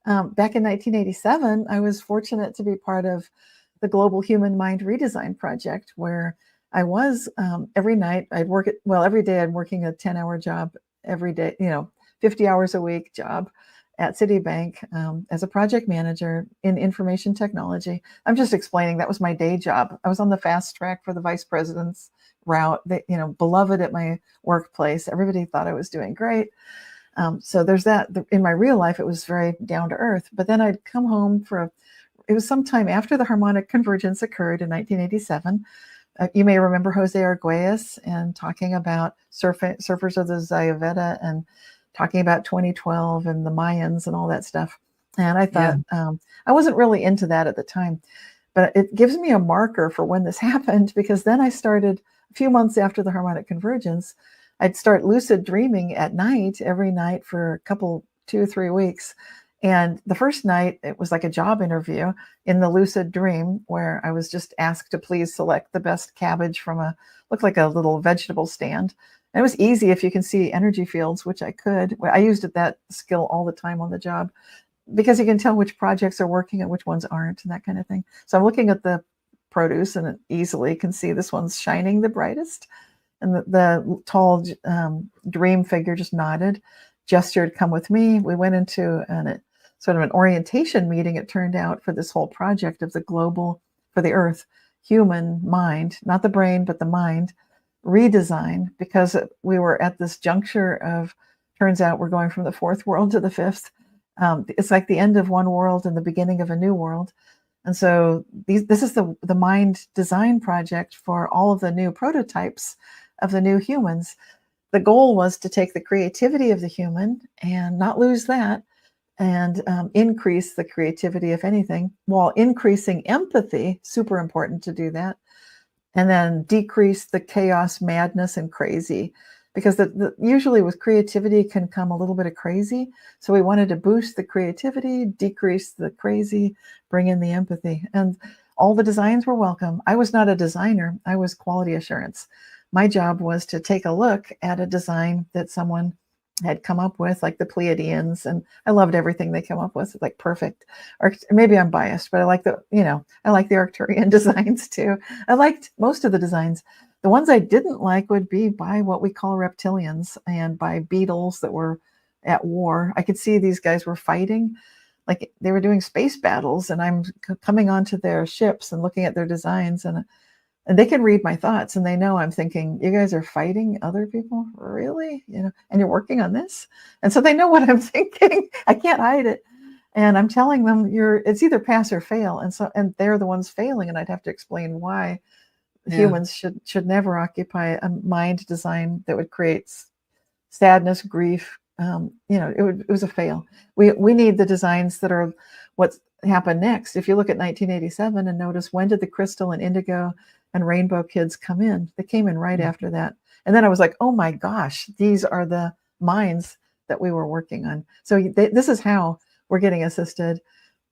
back in 1987, I was fortunate to be part of the Global Human Mind Redesign Project, where I was every night I'd work every day I'm working a 10-hour job every day, 50 hours a week job at Citibank as a project manager in information technology. I'm just explaining that was my day job. I was on the fast track for the vice president's route, beloved at my workplace. Everybody thought I was doing great. So there's that. In my real life, it was very down to earth. But then I'd come home it was sometime after the harmonic convergence occurred in 1987. You may remember Jose Arguelles and talking about surfers of the Zayaveta and talking about 2012 and the Mayans and all that stuff. And I thought, I wasn't really into that at the time, but it gives me a marker for when this happened, because then I started a few months after the harmonic convergence, I'd start lucid dreaming at night, every night for a couple, 2 or 3 weeks. And the first night, it was like a job interview in the lucid dream where I was just asked to please select the best cabbage from looked like a little vegetable stand. And it was easy if you can see energy fields, which I could. I used that skill all the time on the job because you can tell which projects are working and which ones aren't and that kind of thing. So I'm looking at the produce and it easily can see this one's shining the brightest. And the tall dream figure just nodded, gestured, come with me. We went into sort of an orientation meeting, it turned out, for this whole project of the global, for the earth, human mind, not the brain, but the mind, redesign, because we were at this juncture of, turns out we're going from the fourth world to the fifth. It's like the end of one world and the beginning of a new world. And so this is the mind design project for all of the new prototypes of the new humans. The goal was to take the creativity of the human and not lose that, and increase the creativity, if anything, while increasing empathy, super important to do that, and then decrease the chaos, madness, and crazy, because usually with creativity can come a little bit of crazy. So we wanted to boost the creativity, decrease the crazy, bring in the empathy. And all the designs were welcome. I was not a designer. I was quality assurance. My job was to take a look at a design that someone had come up with, like the Pleiadians, and I loved everything they came up with, like perfect. Or maybe I'm biased, but I like the Arcturian designs too. I liked most of the designs. The ones I didn't like would be by what we call reptilians and by beetles that were at war. I could see these guys were fighting, like they were doing space battles, and I'm coming onto their ships and looking at their designs, and they can read my thoughts, and they know I'm thinking, you guys are fighting other people? Really? And you're working on this? And so they know what I'm thinking. I can't hide it. And I'm telling them it's either pass or fail. And they're the ones failing, and I'd have to explain why humans should never occupy a mind design that would create sadness, grief. It was a fail. We need the designs that are what's happened next. If you look at 1987 and notice, when did the crystal and indigo and rainbow kids come in? They came in right after that. And then I was like, oh my gosh, these are the minds that we were working on. So this is how we're getting assisted.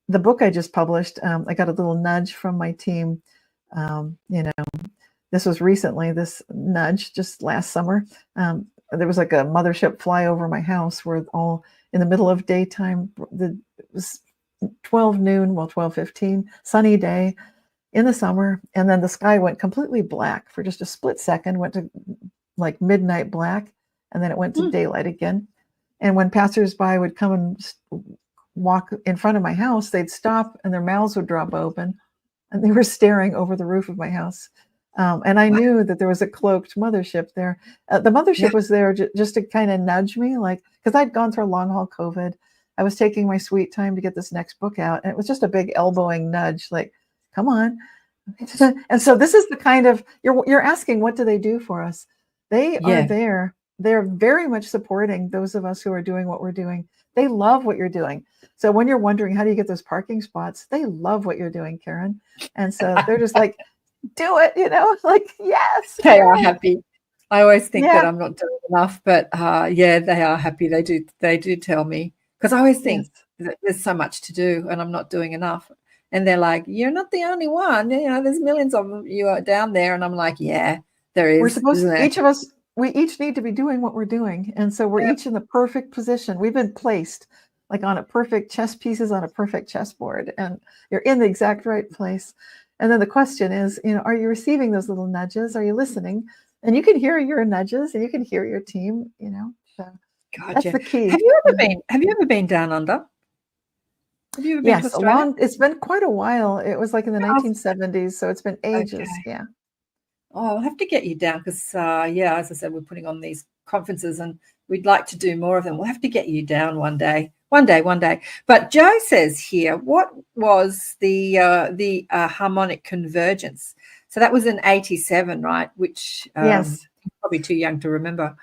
The book I just published, I got a little nudge from my team. This was recently, this nudge just last summer. There was like a mothership fly over my house where all in the middle of daytime, it was 12 noon, 12:15, sunny day in the summer. And then the sky went completely black for just a split second, went to like midnight black, and then it went to daylight again. And when passersby would come and walk in front of my house, they'd stop and their mouths would drop open, and they were staring over the roof of my house. And I knew that there was a cloaked mothership there. The mothership was there just to kind of nudge me, like, because I'd gone through long haul COVID. I was taking my sweet time to get this next book out, and it was just a big elbowing nudge, like, come on. And so this is the kind of, you're asking, what do they do for us? They are there they're very much supporting those of us who are doing what we're doing. They love what you're doing. So when you're wondering how do you get those parking spots, they love what you're doing, Karen. And so they're just like, do it, like, yes. They are happy. I always think that Yeah. I'm not doing enough, but yeah, they are happy. They do tell me, because I always think that there's so much to do and I'm not doing enough. And they're like, you're not the only one. There's millions of you are down there. And I'm like, yeah, there is. We're supposed isn't to, there? each of us, we each need to be doing what we're doing. And so we're each in the perfect position. We've been placed like on a perfect chess pieces on a perfect chessboard, and you're in the exact right place. And then the question is, are you receiving those little nudges? Are you listening? And you can hear your nudges and you can hear your team, so Gotcha. that's the key. Have you ever been down under? Have you ever been to Australia? It's been quite a while. It was like in the 1970s, so it's been ages. Okay. Yeah. Oh, I'll have to get you down because, as I said, we're putting on these conferences and we'd like to do more of them. We'll have to get you down one day. But Joe says here, what was the harmonic convergence? So that was in 87, right? Which yes, probably too young to remember.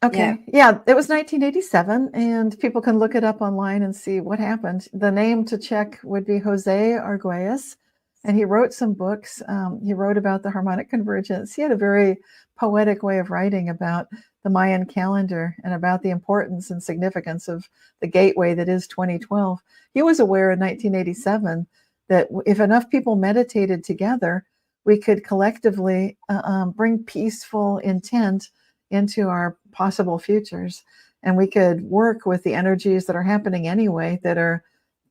Okay. Yeah, it was 1987, and people can look it up online and see what happened. The name to check would be Jose Arguelles, and he wrote some books. He wrote about the harmonic convergence. He had a very poetic way of writing about the Mayan calendar and about the importance and significance of the gateway that is 2012. He was aware in 1987 that if enough people meditated together, we could collectively bring peaceful intent into our possible futures, and we could work with the energies that are happening anyway, that are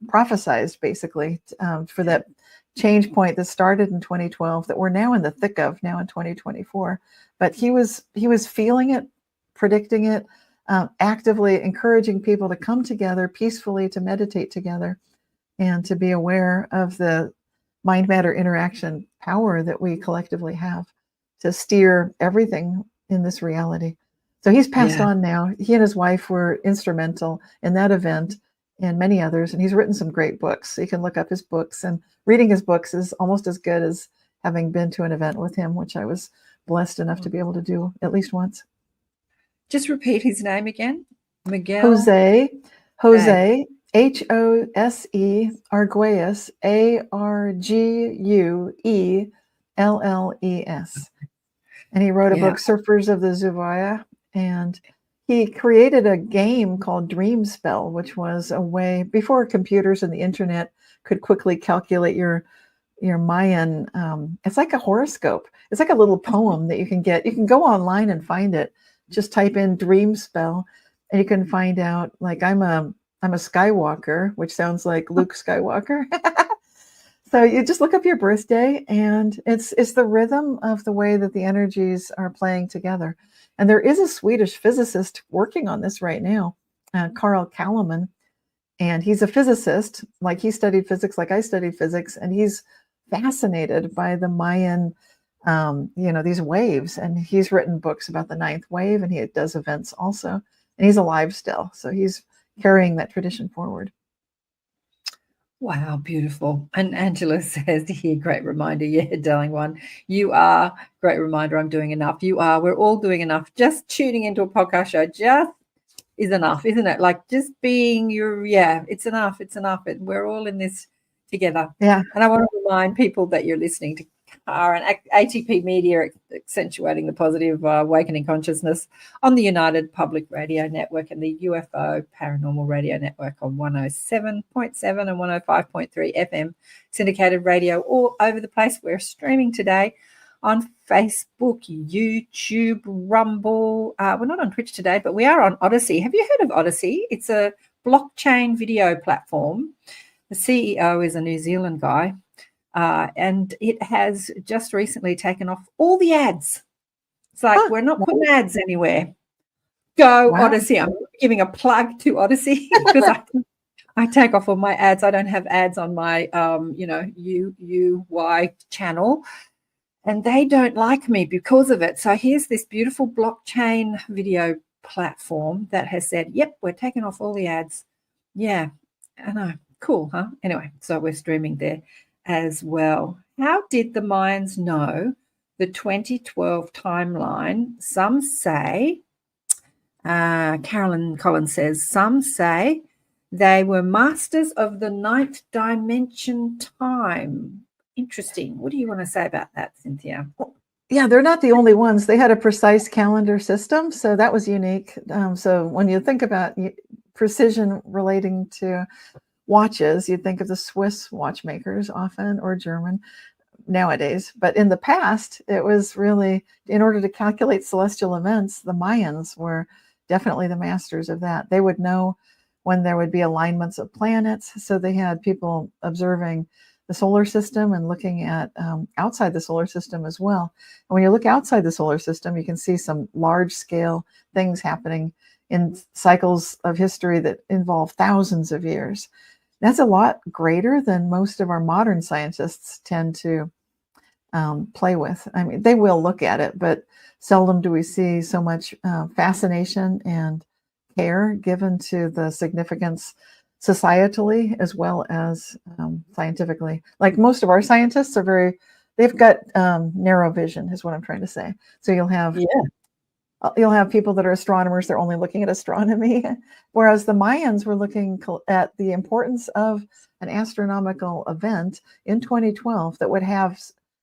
prophesized basically for that change point that started in 2012 that we're now in the thick of now in 2024. But he was feeling it, predicting it, actively encouraging people to come together peacefully, to meditate together, and to be aware of the mind matter interaction power that we collectively have to steer everything in this reality. So he's passed on now. He and his wife were instrumental in that event and many others, and he's written some great books. So you can look up his books, and reading his books is almost as good as having been to an event with him, which I was blessed enough to be able to do at least once. Just repeat his name again. Miguel. Jose, Hose, Arguelles, Arguelles. And he wrote a book, Surfers of the Zuvaya, and he created a game called Dream Spell, which was a way, before computers and the internet could quickly calculate your Mayan. It's like a horoscope. It's like a little poem that you can get. You can go online and find it. Just type in Dream Spell, and you can find out, like, I'm a Skywalker, which sounds like Luke Skywalker. So you just look up your birthday, and it's the rhythm of the way that the energies are playing together. And there is a Swedish physicist working on this right now, Carl Kalleman, and he's a physicist. Like, he studied physics like I studied physics, and he's fascinated by the Mayan, these waves. And he's written books about the ninth wave, and he does events also. And he's alive still, so he's carrying that tradition forward. Wow, beautiful. And Angela says here, great reminder. Yeah, darling one, you are. Great reminder, I'm doing enough. You are. We're all doing enough. Just tuning into a podcast show just is enough, isn't it? Like, just being it's enough. It's enough. We're all in this together. Yeah. And I want to remind people that you're listening to and ATP Media, accentuating the positive awakening consciousness on the United Public Radio Network and the UFO Paranormal Radio Network on 107.7 and 105.3 FM syndicated radio all over the place. We're streaming today on Facebook, YouTube, Rumble. We're not on Twitch today, but we are on Odyssey. Have you heard of Odyssey? It's a blockchain video platform. The CEO is a New Zealand guy. And it has just recently taken off all the ads. It's like, we're not putting ads anywhere. Go Odyssey. I'm giving a plug to Odyssey because I take off all my ads. I don't have ads on my, UY channel, and they don't like me because of it. So here's this beautiful blockchain video platform that has said, yep, we're taking off all the ads. Yeah, I know. Cool, huh? Anyway, so we're streaming there as well. How did the Mayans know the 2012 timeline? Some say Carolyn Collins says, some say they were masters of the ninth dimension time. Interesting. What do you want to say about that, Cynthia? Yeah, they're not the only ones. They had a precise calendar system, so that was unique. So when you think about precision relating to watches, you think of the Swiss watchmakers often, or German nowadays. But in the past, it was really, in order to calculate celestial events, the Mayans were definitely the masters of that. They would know when there would be alignments of planets. So they had people observing the solar system and looking at outside the solar system as well. And when you look outside the solar system, you can see some large scale things happening in cycles of history that involve thousands of years. That's a lot greater than most of our modern scientists tend to play with. I mean, they will look at it, but seldom do we see so much fascination and care given to the significance societally as well as scientifically. Like most of our scientists are they've got narrow vision is what I'm trying to say. So you'll have people that are astronomers, they're only looking at astronomy, whereas the Mayans were looking at the importance of an astronomical event in 2012 that would have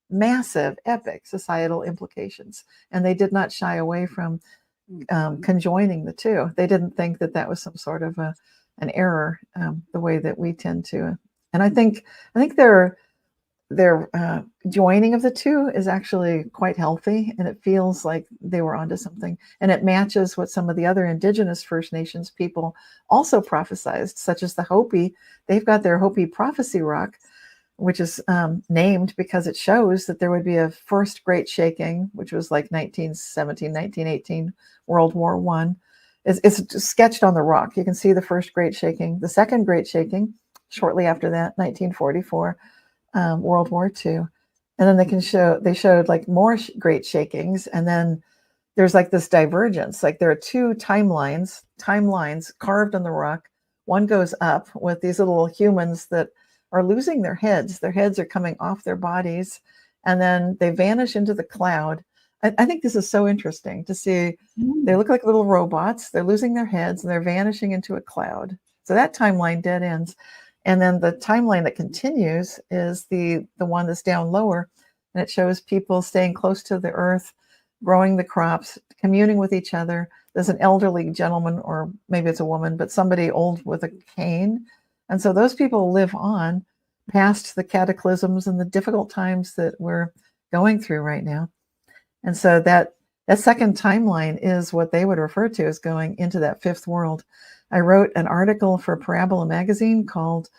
massive, epic societal implications. And they did not shy away from conjoining the two. They didn't think that that was some sort of an error, the way that we tend to. And I think their joining of the two is actually quite healthy, and it feels like they were onto something. And it matches what some of the other Indigenous First Nations people also prophesized, such as the Hopi. They've got their Hopi prophecy rock, which is named because it shows that there would be a first great shaking, which was like 1917, 1918, World War I. It's sketched on the rock. You can see the first great shaking. The second great shaking, shortly after that, 1944, World War II. And then they showed like more great shakings. And then there's like this divergence. Like there are two timelines carved on the rock. One goes up with these little humans that are losing their heads. Their heads are coming off their bodies, and then they vanish into the cloud. I think this is so interesting to see. They look like little robots. They're losing their heads and they're vanishing into a cloud. So that timeline dead ends. And then the timeline that continues is the one that's down lower, and it shows people staying close to the earth, growing the crops, communing with each other. There's an elderly gentleman, or maybe it's a woman, but somebody old with a cane. And so those people live on past the cataclysms and the difficult times that we're going through right now. And so that second timeline is what they would refer to as going into that fifth world. I wrote an article for Parabola magazine called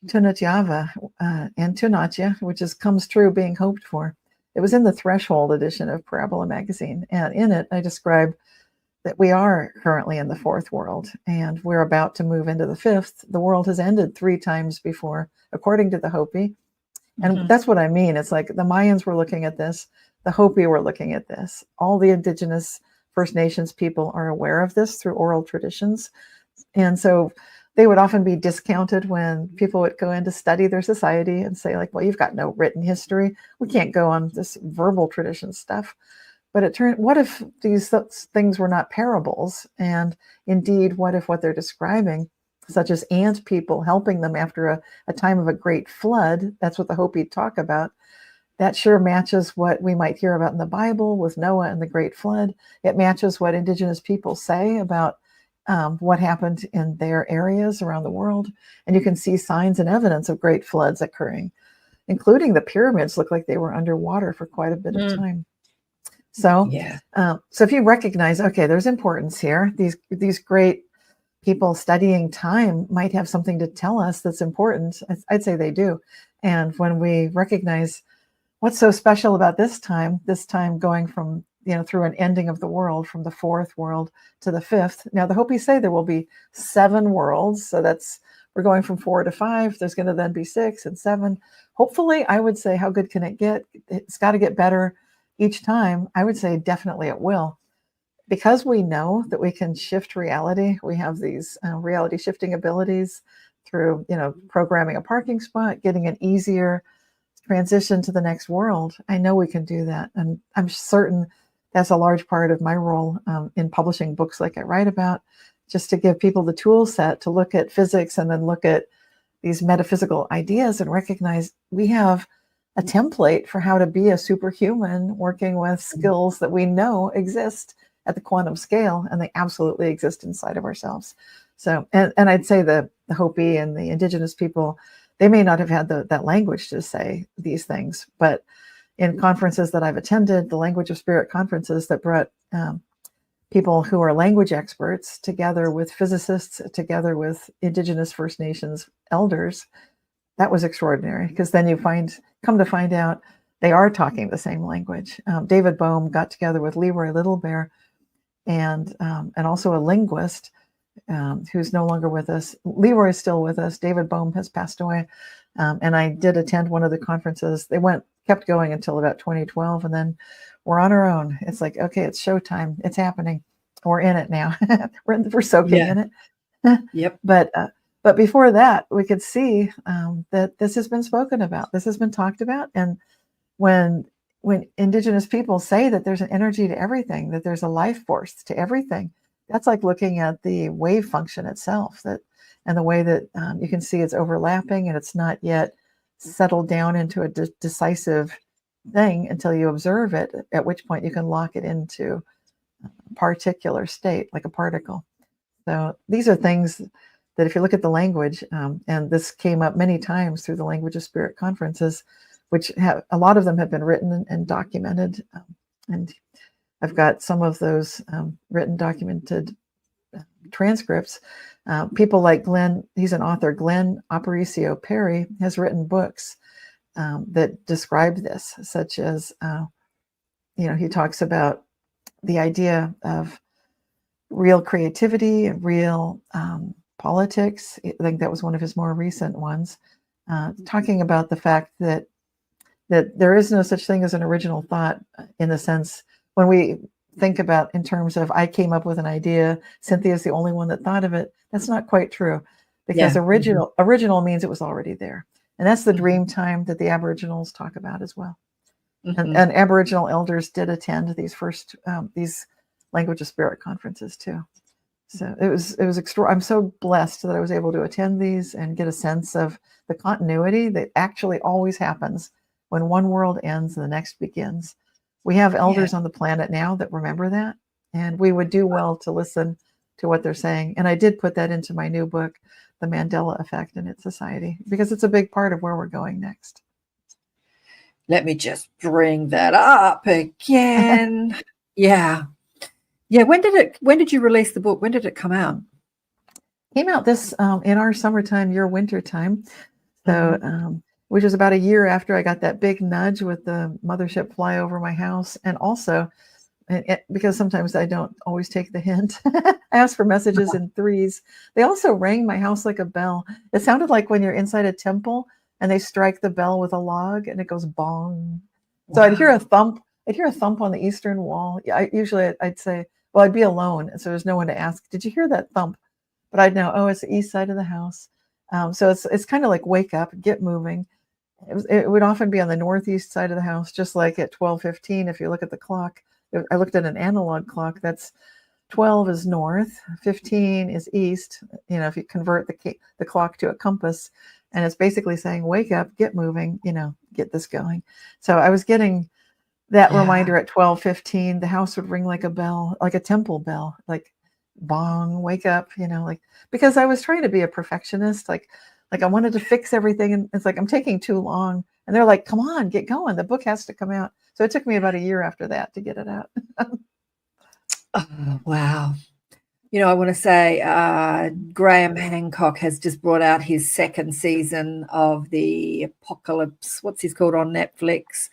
Tunatiava and Tunatia, which comes true being hoped for. It was in the Threshold edition of Parabola magazine. And in it, I describe that we are currently in the fourth world and we're about to move into the fifth. The world has ended 3 times before, according to the Hopi. And that's what I mean. It's like the Mayans were looking at this. The Hopi were looking at this. All the Indigenous First Nations people are aware of this through oral traditions. And so they would often be discounted when people would go in to study their society and say, like, well, you've got no written history. We can't go on this verbal tradition stuff. But what if these things were not parables? And indeed, what if what they're describing, such as ant people helping them after a time of a great flood, that's what the Hopi talk about, that sure matches what we might hear about in the Bible with Noah and the great flood. It matches what Indigenous people say about what happened in their areas around the world. And you can see signs and evidence of great floods occurring, including the pyramids look like they were underwater for quite a bit of time. So, so if you recognize, okay, there's importance here, these great people studying time might have something to tell us that's important. I'd say they do. And when we recognize what's so special about this time going from, through an ending of the world, from the fourth world to the fifth. Now, the Hopi say there will be 7 worlds. So we're going from 4 to 5. There's going to then be 6 and 7. Hopefully, I would say, how good can it get? It's got to get better each time. I would say definitely it will. Because we know that we can shift reality, we have these reality shifting abilities through, programming a parking spot, getting an easier transition to the next world. I know we can do that. And I'm certain that's a large part of my role in publishing books like I write about, just to give people the tool set to look at physics and then look at these metaphysical ideas and recognize we have a template for how to be a superhuman working with skills that we know exist at the quantum scale, and they absolutely exist inside of ourselves. So, and I'd say the Hopi and the indigenous people, they may not have had that language to say these things, but in conferences that I've attended, the Language of Spirit conferences that brought people who are language experts together with physicists, together with Indigenous First Nations elders, that was extraordinary, because then you come to find out they are talking the same language. David Bohm got together with Leroy Little Bear and also a linguist who's no longer with us. Leroy is still with us. David Bohm has passed away. And I did attend one of the conferences. They kept going until about 2012, and then we're on our own. It's like, okay, it's showtime. It's happening. We're in it now. we're soaking in it. Yep. But before that, we could see that this has been spoken about. This has been talked about. And when Indigenous people say that there's an energy to everything, that there's a life force to everything, that's like looking at the wave function itself, and the way that you can see it's overlapping and it's not yet settled down into a decisive thing until you observe it, at which point you can lock it into a particular state, like a particle. So these are things that if you look at the language, and this came up many times through the Language of Spirit conferences, which a lot of them have been written and documented. And I've got some of those written, documented transcripts. People like Glenn, he's an author, Glenn Aparicio Perry, has written books that describe this, such as, he talks about the idea of real creativity and real politics. I think that was one of his more recent ones, talking about the fact that there is no such thing as an original thought, in the sense when we think about in terms of I came up with an idea, Cynthia's the only one that thought of it. That's not quite true, because original means it was already there. And that's the dream time that the Aboriginals talk about as well. And Aboriginal elders did attend these Language of Spirit conferences too. So it was extra. I'm so blessed that I was able to attend these and get a sense of the continuity that actually always happens when one world ends and the next begins. We have elders on the planet now that remember that, and we would do well to listen to what they're saying. And I did put that into my new book, The Mandela Effect and Its Society, because it's a big part of where we're going next. Let me just bring that up again. Yeah. When did you release the book? When did it come out? Came out this in our summertime, your winter time. So, which was about a year after I got that big nudge with the mothership fly over my house. And also, because sometimes I don't always take the hint, I ask for messages in threes. They also rang my house like a bell. It sounded like when you're inside a temple and they strike the bell with a log and it goes bong. So I'd hear a thump. I'd hear a thump on the eastern wall. I'd say, well, I'd be alone, and so there's no one to ask, did you hear that thump? But I'd know, oh, it's the east side of the house. So it's kind of like wake up, get moving. It would often be on the northeast side of the house, just like at 12:15. If you look at the clock, I looked at an analog clock. That's 12 is north, 15 is east. If you convert the clock to a compass, and it's basically saying, wake up, get moving, get this going. So I was getting that reminder at 12:15. The house would ring like a bell, like a temple bell, like bong, wake up, because I was trying to be a perfectionist. Like I wanted to fix everything. And it's like, I'm taking too long. And they're like, come on, get going. The book has to come out. So it took me about a year after that to get it out. Oh, wow. I want to say Graham Hancock has just brought out his second season of the Apocalypse. What's his called on Netflix?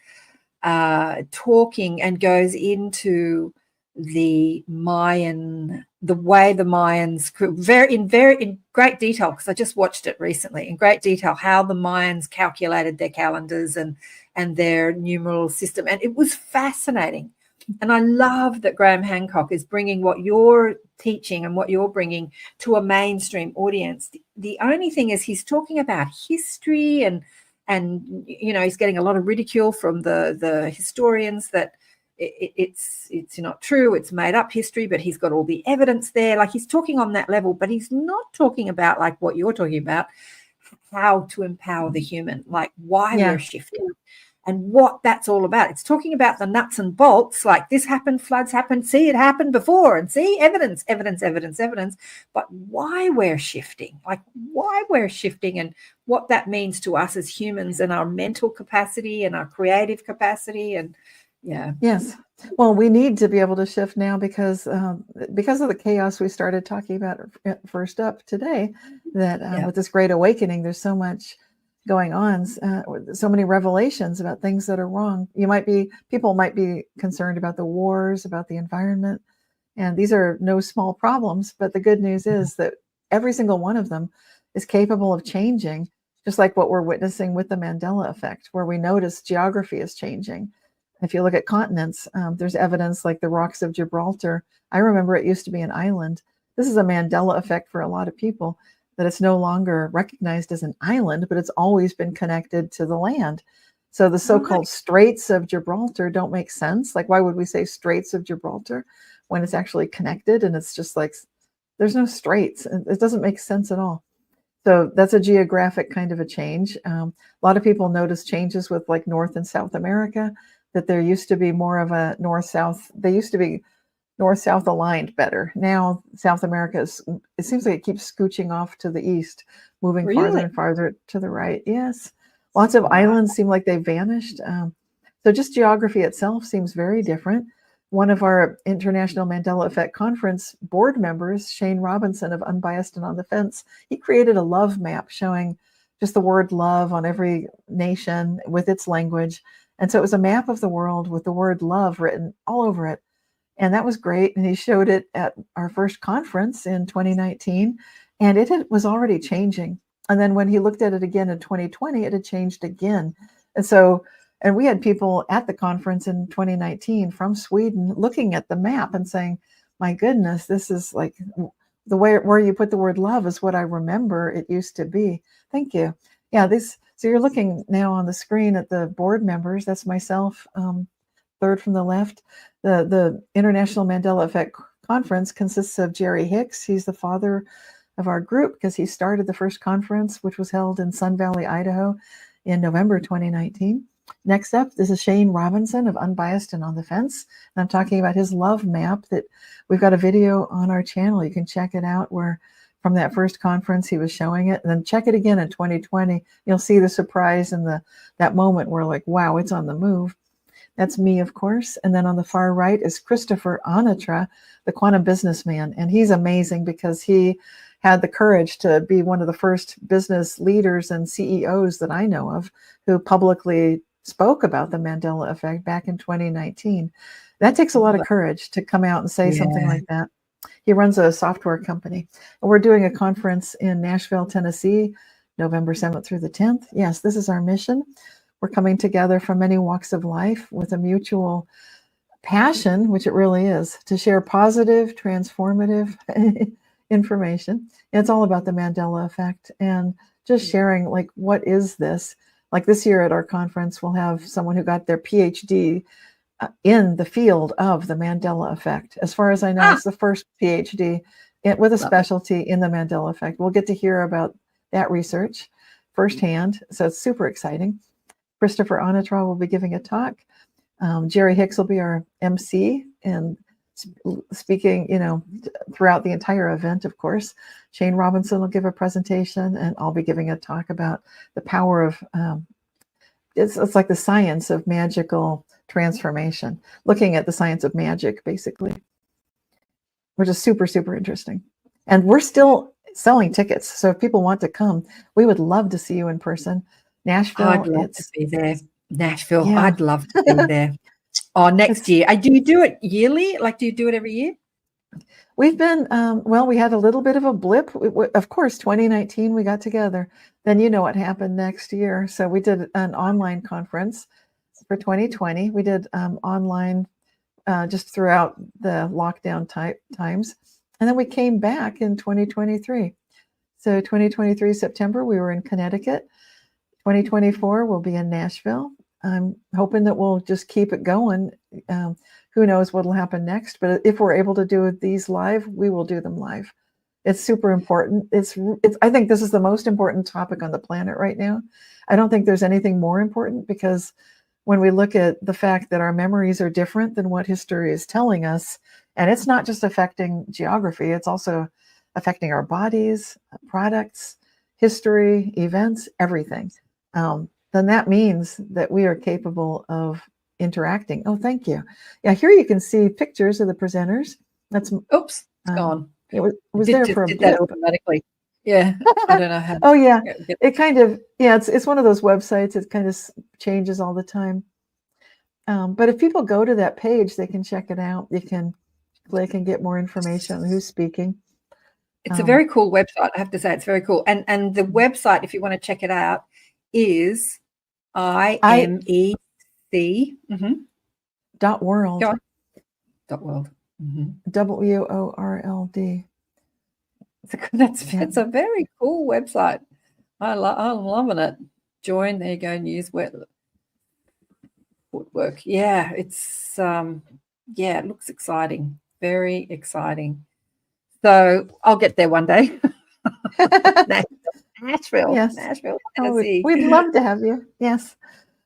Talking and goes into the way the Mayans in great detail, because I just watched it recently, in great detail, how the Mayans calculated their calendars and their numeral system. And it was fascinating. And I love that Graham Hancock is bringing what you're teaching and what you're bringing to a mainstream audience. The only thing is he's talking about history and he's getting a lot of ridicule from the historians that it's not true, it's made up history, but he's got all the evidence there. Like, he's talking on that level, but he's not talking about like what you're talking about, how to empower the human, like why we're shifting and what that's all about. It's talking about the nuts and bolts, like this happened, floods happened, see, it happened before, and see, evidence, but why we're shifting, and what that means to us as humans and our mental capacity and our creative capacity. And yes, well, we need to be able to shift now because of the chaos we started talking about first up today, that with this great awakening, there's so much going on, so many revelations about things that are wrong. People might be concerned about the wars, about the environment, and these are no small problems, but the good news is that every single one of them is capable of changing, just like what we're witnessing with the Mandela effect, where we notice geography is changing. If you look at continents, there's evidence like the rocks of Gibraltar. I remember it used to be an island. This is a Mandela effect for a lot of people, that it's no longer recognized as an island, but it's always been connected to the land. So the so-called Straits of Gibraltar don't make sense. Like, why would we say Straits of Gibraltar when it's actually connected? And it's just like, there's no straits. It doesn't make sense at all. So that's a geographic kind of a change. A lot of people notice changes with like North and South America, that there used to be more of a north-south. They used to be north-south aligned better. Now South America it seems like it keeps scooching off to the east, moving farther and farther to the right. Yes, lots of islands seem like they've vanished. So just geography itself seems very different. One of our International Mandela Effect Conference board members, Shane Robinson of Unbiased and on the Fence, he created a love map showing just the word love on every nation with its language. And so it was a map of the world with the word love written all over it. And that was great. And he showed it at our first conference in 2019, and it was already changing. And then when he looked at it again in 2020, it had changed again. And we had people at the conference in 2019 from Sweden looking at the map and saying, my goodness, this is like the way where you put the word love is what I remember it used to be. Thank you. Yeah, so you're looking now on the screen at the board members. That's myself, third from the left. The International Mandela Effect Conference consists of Jerry Hicks. He's the father of our group because he started the first conference, which was held in Sun Valley, Idaho in November 2019. Next up, this is Shane Robinson of Unbiased and on the Fence. And I'm talking about his love map that we've got a video on our channel. You can check it out where from that first conference, he was showing it. And then check it again in 2020. You'll see the surprise and that moment where like, wow, it's on the move. That's me, of course. And then on the far right is Christopher Onatra, the quantum businessman. And he's amazing because he had the courage to be one of the first business leaders and CEOs that I know of who publicly spoke about the Mandela effect back in 2019. That takes a lot of courage to come out and say something like that. He runs a software company. And we're doing a conference in Nashville, Tennessee, November 7th through the 10th. Yes, this is our mission. We're coming together from many walks of life with a mutual passion, which it really is, to share positive, transformative information. And it's all about the Mandela effect and just sharing, like, what is this? Like this year at our conference, we'll have someone who got their PhD in the field of the Mandela effect. As far as I know, it's the first PhD with a specialty in the Mandela effect. We'll get to hear about that research firsthand. So it's super exciting. Christopher Onatra will be giving a talk. Jerry Hicks will be our MC and speaking, throughout the entire event, of course. Shane Robinson will give a presentation, and I'll be giving a talk about the power of, it's like the science of magical transformation, looking at the science of magic, basically, which is super, super interesting. And we're still selling tickets. So if people want to come, we would love to see you in person. Nashville. I'd love to be there. Nashville. Yeah. I'd love to be there. Oh, next year. Do you do it yearly? Like, do you do it every year? We've been, we had a little bit of a blip. Of course, 2019, we got together. Then you know what happened next year. So we did an online conference for 2020. We did online just throughout the lockdown times. And then we came back in 2023. So 2023 September, we were in Connecticut. 2024 will be in Nashville. I'm hoping that we'll just keep it going. Who knows what will happen next? But if we're able to do these live, we will do them live. It's super important. I think this is the most important topic on the planet right now. I don't think there's anything more important, because when we look at the fact that our memories are different than what history is telling us, and it's not just affecting geography, it's also affecting our bodies, products, history, events, everything. Then that means that we are capable of interacting. Oh, thank you. Yeah, here you can see pictures of the presenters. That's Oops, it's gone. It was there for a did blip. that automatically. Yeah, I don't know how. Oh yeah, it kind of, yeah, it's one of those websites. It kind of changes all the time. But if people go to that page, they can check it out. You can click and get more information on who's speaking. It's a very cool website. I have to say, it's very cool. And the website, if you want to check it out, is IMEC .world. Go on. .world. WORLD. It's a very cool website. I'm loving it. Join. There you go. News footwork. Yeah, it's it looks exciting. Very exciting. So I'll get there one day. Nashville. Yes. Nashville, Tennessee. We'd love to have you. Yes.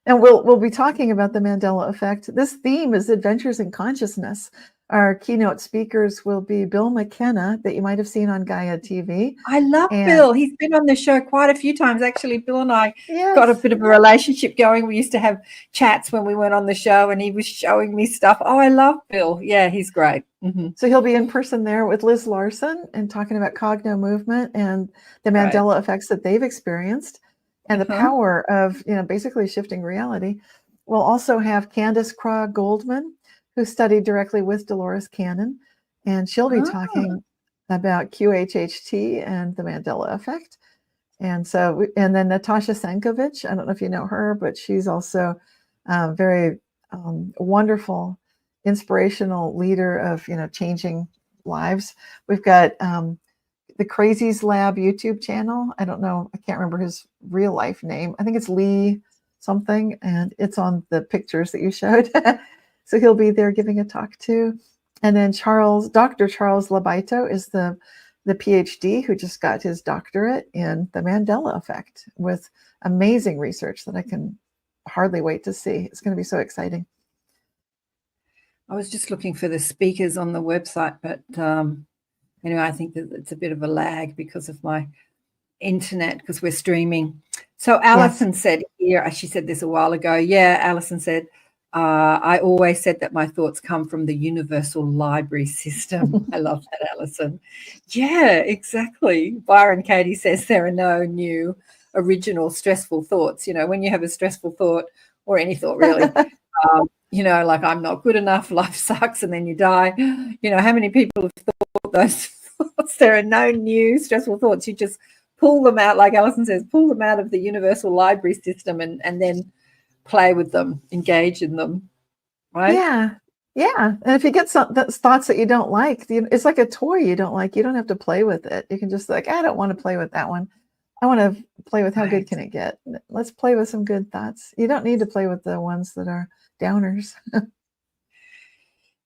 And we'll be talking about the Mandela Effect. This theme is Adventures in Consciousness. Our keynote speakers will be Bill McKenna, that you might have seen on Gaia TV. I love Bill. He's been on the show quite a few times. Actually, Bill and I Yes. got a bit of a relationship going. We used to have chats when we went on the show, and he was showing me stuff. Oh, I love Bill. Yeah, he's great. Mm-hmm. So he'll be in person there with Liz Larson and talking about cognitive movement and the Mandela effects that they've experienced and the power of, basically shifting reality. We'll also have Candace Craw Goldman, who studied directly with Dolores Cannon, and she'll be talking about QHHT and the Mandela effect. And then Natasha Sankovic, I don't know if you know her, but she's also a very wonderful, inspirational leader of, changing lives. We've got the Crazies Lab YouTube channel. I don't know, I can't remember his real life name. I think it's Lee something, and it's on the pictures that you showed. So he'll be there giving a talk too. And then Dr. Charles Labaito is the PhD who just got his doctorate in the Mandela effect with amazing research that I can hardly wait to see. It's going to be so exciting. I was just looking for the speakers on the website, but anyway, I think that it's a bit of a lag because of my internet, because we're streaming. So Alison said here, she said this a while ago. Yeah, Alison said, I always said that my thoughts come from the universal library system. I love that, Alison. Yeah, exactly. Byron Katie says there are no new original stressful thoughts. When you have a stressful thought, or any thought really, like I'm not good enough, life sucks, and then you die. How many people have thought those thoughts? There are no new stressful thoughts. You just pull them out, like Alison says, pull them out of the universal library system and then play with them, engage in them, right? Yeah. And if you get some thoughts that you don't like, it's like a toy you don't like. You don't have to play with it. You can just I don't want to play with that one. I want to play with how good can it get. Let's play with some good thoughts. You don't need to play with the ones that are downers.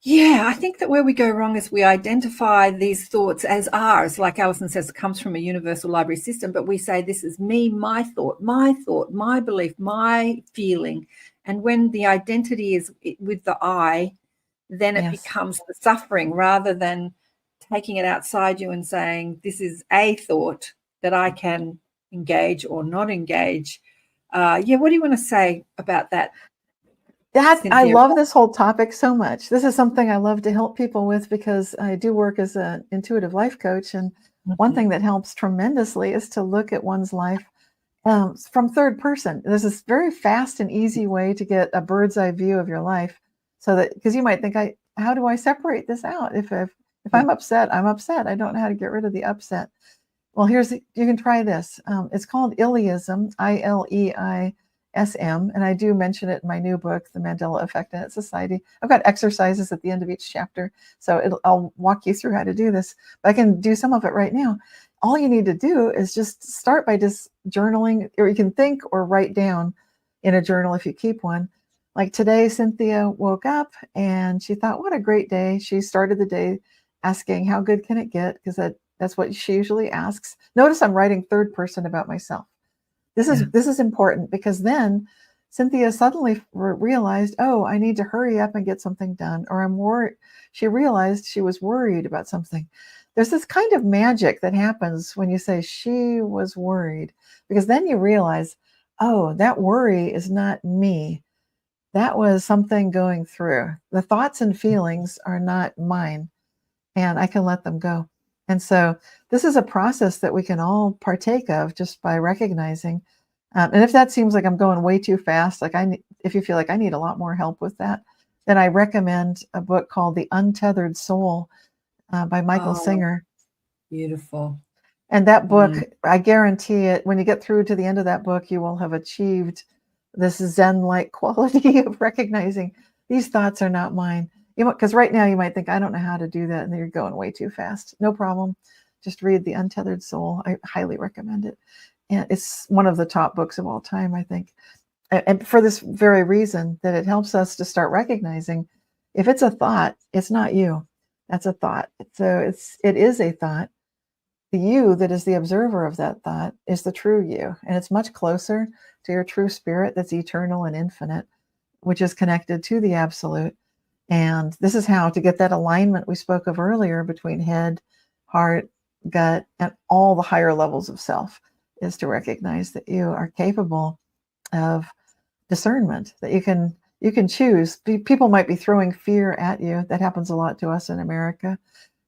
Yeah, I think that where we go wrong is we identify these thoughts as ours. Like Alison says, it comes from a universal library system, but we say this is me, my thought, my belief, my feeling. And when the identity is with the I, then it becomes the suffering, rather than taking it outside you and saying, this is a thought that I can engage or not engage. What do you want to say about that? I love this whole topic so much. This is something I love to help people with, because I do work as an intuitive life coach. And one thing that helps tremendously is to look at one's life from third person. There's this very fast and easy way to get a bird's eye view of your life, so that, because you might think, how do I separate this out? If I'm upset, I'm upset. I don't know how to get rid of the upset. Well, you can try this. It's called Iliism, ILEISM, and I do mention it in my new book, The Mandela Effect and its Society. I've got exercises at the end of each chapter, so I'll walk you through how to do this. But I can do some of it right now. All you need to do is just start by just journaling, or you can think or write down in a journal if you keep one. Like today, Cynthia woke up and she thought, what a great day. She started the day asking, how good can it get? Because that's what she usually asks. Notice I'm writing third person about myself. This is important, because then Cynthia suddenly realized, oh, I need to hurry up and get something done, or I'm worried. She realized she was worried about something. There's this kind of magic that happens when you say she was worried, because then you realize, oh, that worry is not me. That was something going through. The thoughts and feelings are not mine, and I can let them go. And so this is a process that we can all partake of just by recognizing. And if that seems like I'm going way too fast, like if you feel like I need a lot more help with that, then I recommend a book called The Untethered Soul by Michael Singer. Beautiful. And that book, I guarantee it, when you get through to the end of that book, you will have achieved this Zen-like quality of recognizing these thoughts are not mine. Because right now you might think, I don't know how to do that, and you're going way too fast. No problem. Just read The Untethered Soul. I highly recommend it. And it's one of the top books of all time, I think. And for this very reason, that it helps us to start recognizing if it's a thought, it's not you. That's a thought. So it is a thought. The you that is the observer of that thought is the true you. And it's much closer to your true spirit that's eternal and infinite, which is connected to the absolute. And this is how to get that alignment we spoke of earlier between head, heart, gut, and all the higher levels of self, is to recognize that you are capable of discernment, that you can choose. People might be throwing fear at you. That happens a lot to us in America,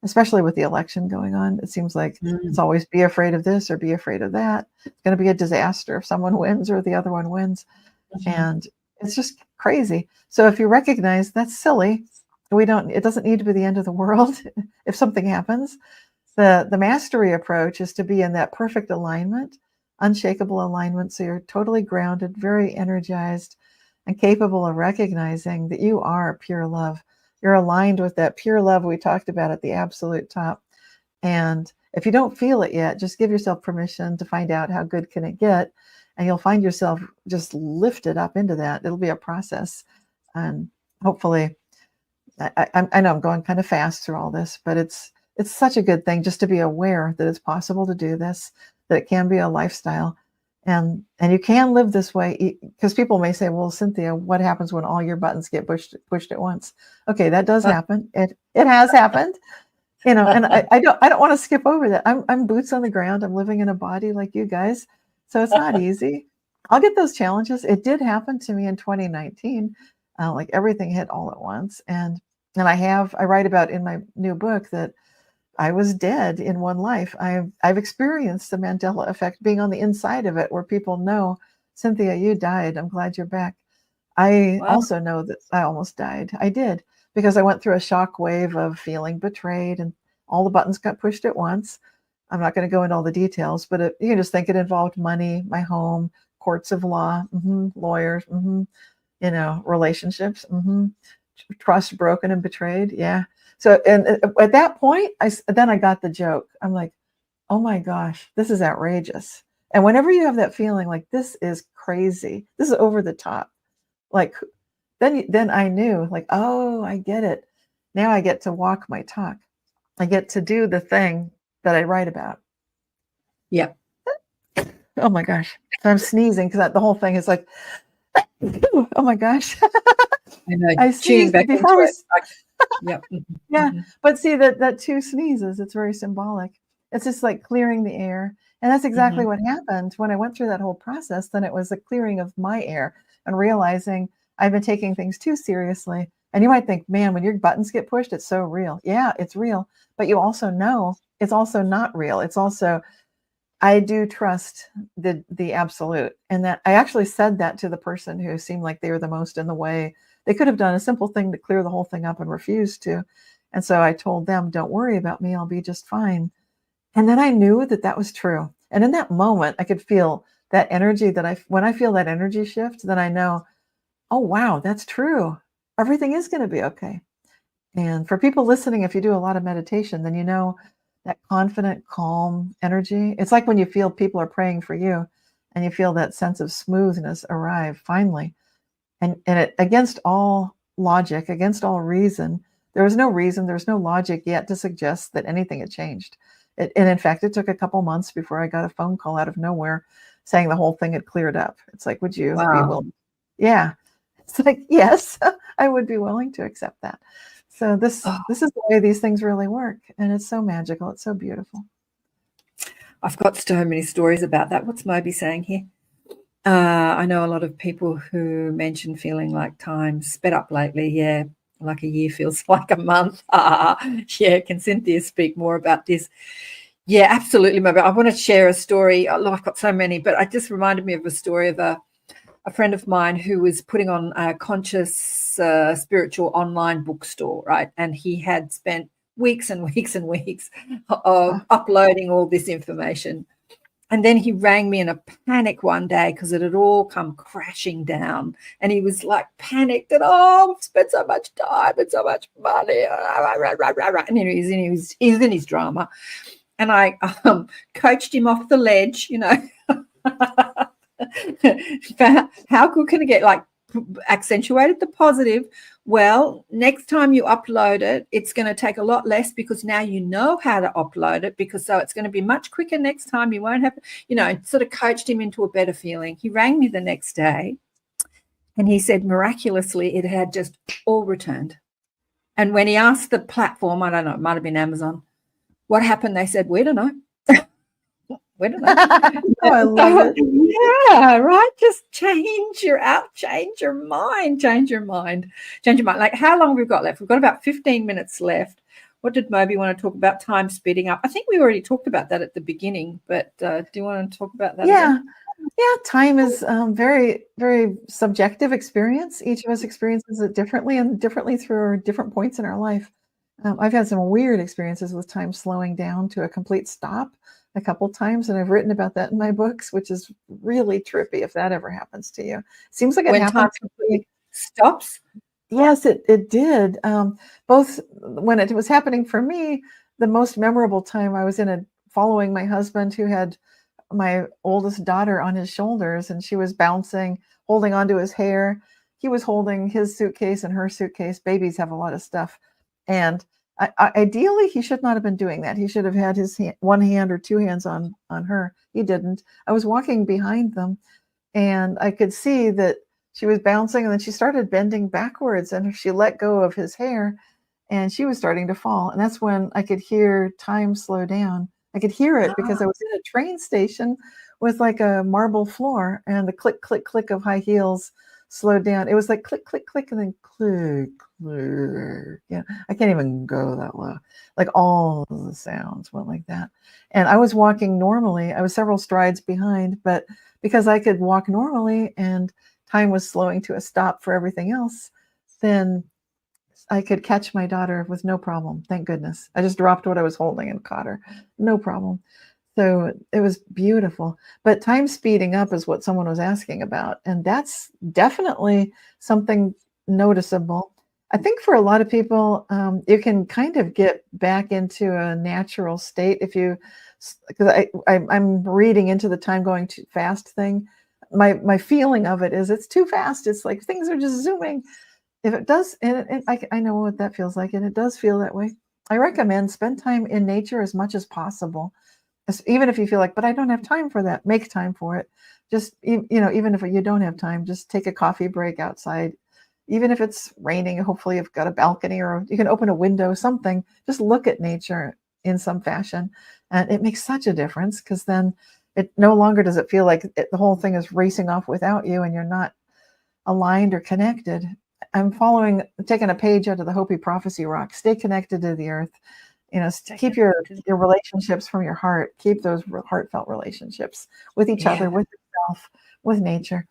especially with the election going on. It seems like it's always be afraid of this or be afraid of that. It's going to be a disaster if someone wins or the other one wins. And it's just crazy. So if you recognize that's silly, it doesn't need to be the end of the world if something happens. The mastery approach is to be in that perfect alignment, unshakable alignment. So you're totally grounded, very energized, and capable of recognizing that you are pure love. You're aligned with that pure love we talked about at the absolute top. And if you don't feel it yet, just give yourself permission to find out how good can it get. And you'll find yourself just lifted up into that. It'll be a process. And hopefully, I know I'm going kind of fast through all this, but it's such a good thing just to be aware that it's possible to do this, that it can be a lifestyle. And you can live this way, because people may say, well, Cynthia, what happens when all your buttons get pushed at once? Okay, that does happen. It has happened. And I don't want to skip over that. I'm boots on the ground. I'm living in a body like you guys. So it's not easy. I'll get those challenges. It did happen to me in 2019. Like everything hit all at once. And I write about in my new book that I was dead in one life. I've experienced the Mandela effect, being on the inside of it, where people know, Cynthia, you died. I'm glad you're back. I also know that I almost died. I did, because I went through a shock wave of feeling betrayed, and all the buttons got pushed at once. I'm not going to go into all the details, but you can just think it involved money, my home, courts of law, lawyers, relationships, trust broken and betrayed. Yeah. So, and at that point, then I got the joke. I'm like, oh my gosh, this is outrageous. And whenever you have that feeling like this is crazy, this is over the top, like then I knew, like, oh, I get it. Now I get to walk my talk. I get to do the thing that I write about. Yeah. Oh my gosh. So I'm sneezing because the whole thing is like, oh my gosh. I know. I sneezed before we. Yep. Yeah. But see that 2 sneezes, it's very symbolic. It's just like clearing the air. And that's exactly what happened when I went through that whole process. Then it was a clearing of my air and realizing I've been taking things too seriously. And you might think, man, when your buttons get pushed, it's so real. Yeah, it's real. But you also know it's also not real. It's also, I do trust the absolute. And that I actually said that to the person who seemed like they were the most in the way. They could have done a simple thing to clear the whole thing up and refused to. And so I told them, don't worry about me. I'll be just fine. And then I knew that was true. And in that moment, I could feel that energy when I feel that energy shift, then I know, oh, wow, that's true. Everything is going to be okay. And for people listening, if you do a lot of meditation, then you know that confident, calm energy. It's like when you feel people are praying for you and you feel that sense of smoothness arrive finally. And it, against all logic, against all reason, there was no reason, there was no logic yet to suggest that anything had changed. And in fact, it took a couple months before I got a phone call out of nowhere saying the whole thing had cleared up. It's like, would you be willing? Yeah. It's like, yes, I would be willing to accept that. So this is the way these things really work. And it's so magical. It's so beautiful. I've got so many stories about that. What's Moby saying here? I know a lot of people who mention feeling like time sped up lately. Yeah, like a year feels like a month. Yeah, can Cynthia speak more about this? Yeah, absolutely, Moby. I want to share a story. I've got so many, but it just reminded me of a story of a friend of mine who was putting on a conscious spiritual online bookstore, right? And he had spent weeks and weeks and weeks of uploading all this information. And then he rang me in a panic one day because it had all come crashing down. And he was like panicked and, I've spent so much time and so much money. And he's in his drama. And I coached him off the ledge, how good can it get? Like, accentuated the positive. Well, next time you upload it, it's going to take a lot less because now you know how to upload it, because so it's going to be much quicker next time. You won't have, sort of coached him into a better feeling. He rang me the next day and he said miraculously it had just all returned. And when he asked the platform, I don't know, it might have been Amazon, what happened? They said, we don't know. We don't know. I love it. Yeah, right. Just change your mind. Like, how long have we got left? We've got about 15 minutes left. What did Moby want to talk about? Time speeding up. I think we already talked about that at the beginning, but do you want to talk about that? Yeah. Again? Yeah, time is very, very subjective experience. Each of us experiences it differently and differently through different points in our life. I've had some weird experiences with time slowing down to a complete stop a couple times, and I've written about that in my books, which is really trippy if that ever happens to you. It seems like it happens. Time completely stops? Yes, it did. Both when it was happening for me, the most memorable time I was following my husband, who had my oldest daughter on his shoulders, and she was bouncing, holding onto his hair. He was holding his suitcase and her suitcase. Babies have a lot of stuff. And ideally, he should not have been doing that. He should have had his one hand or two hands on her. He didn't. I was walking behind them, and I could see that she was bouncing, and then she started bending backwards, and she let go of his hair, and she was starting to fall. And that's when I could hear time slow down. I could hear it because I was in a train station with like a marble floor, and the click, click, click of high heels slowed down. It was like click, click, click, and then click, click. Yeah, I can't even go that low. Like all of the sounds went like that. And I was walking normally. I was several strides behind, but because I could walk normally and time was slowing to a stop for everything else, then I could catch my daughter with no problem. Thank goodness. I just dropped what I was holding and caught her. No problem. So it was beautiful. But time speeding up is what someone was asking about. And that's definitely something noticeable. I think for a lot of people, you can kind of get back into a natural state if you, because I'm reading into the time going too fast thing. My feeling of it is it's too fast. It's like things are just zooming. If it does, and I know what that feels like, and it does feel that way. I recommend spend time in nature as much as possible. Even if you feel like, but I don't have time for that, make time for it. Just, even if you don't have time, just take a coffee break outside. Even if it's raining, hopefully you've got a balcony or you can open a window, something. Just look at nature in some fashion. And it makes such a difference, because then it no longer does it feel like the whole thing is racing off without you and you're not aligned or connected. I'm taking a page out of the Hopi Prophecy Rock. Stay connected to the earth. Keep your relationships from your heart. Keep those heartfelt relationships with each other, with yourself, with nature.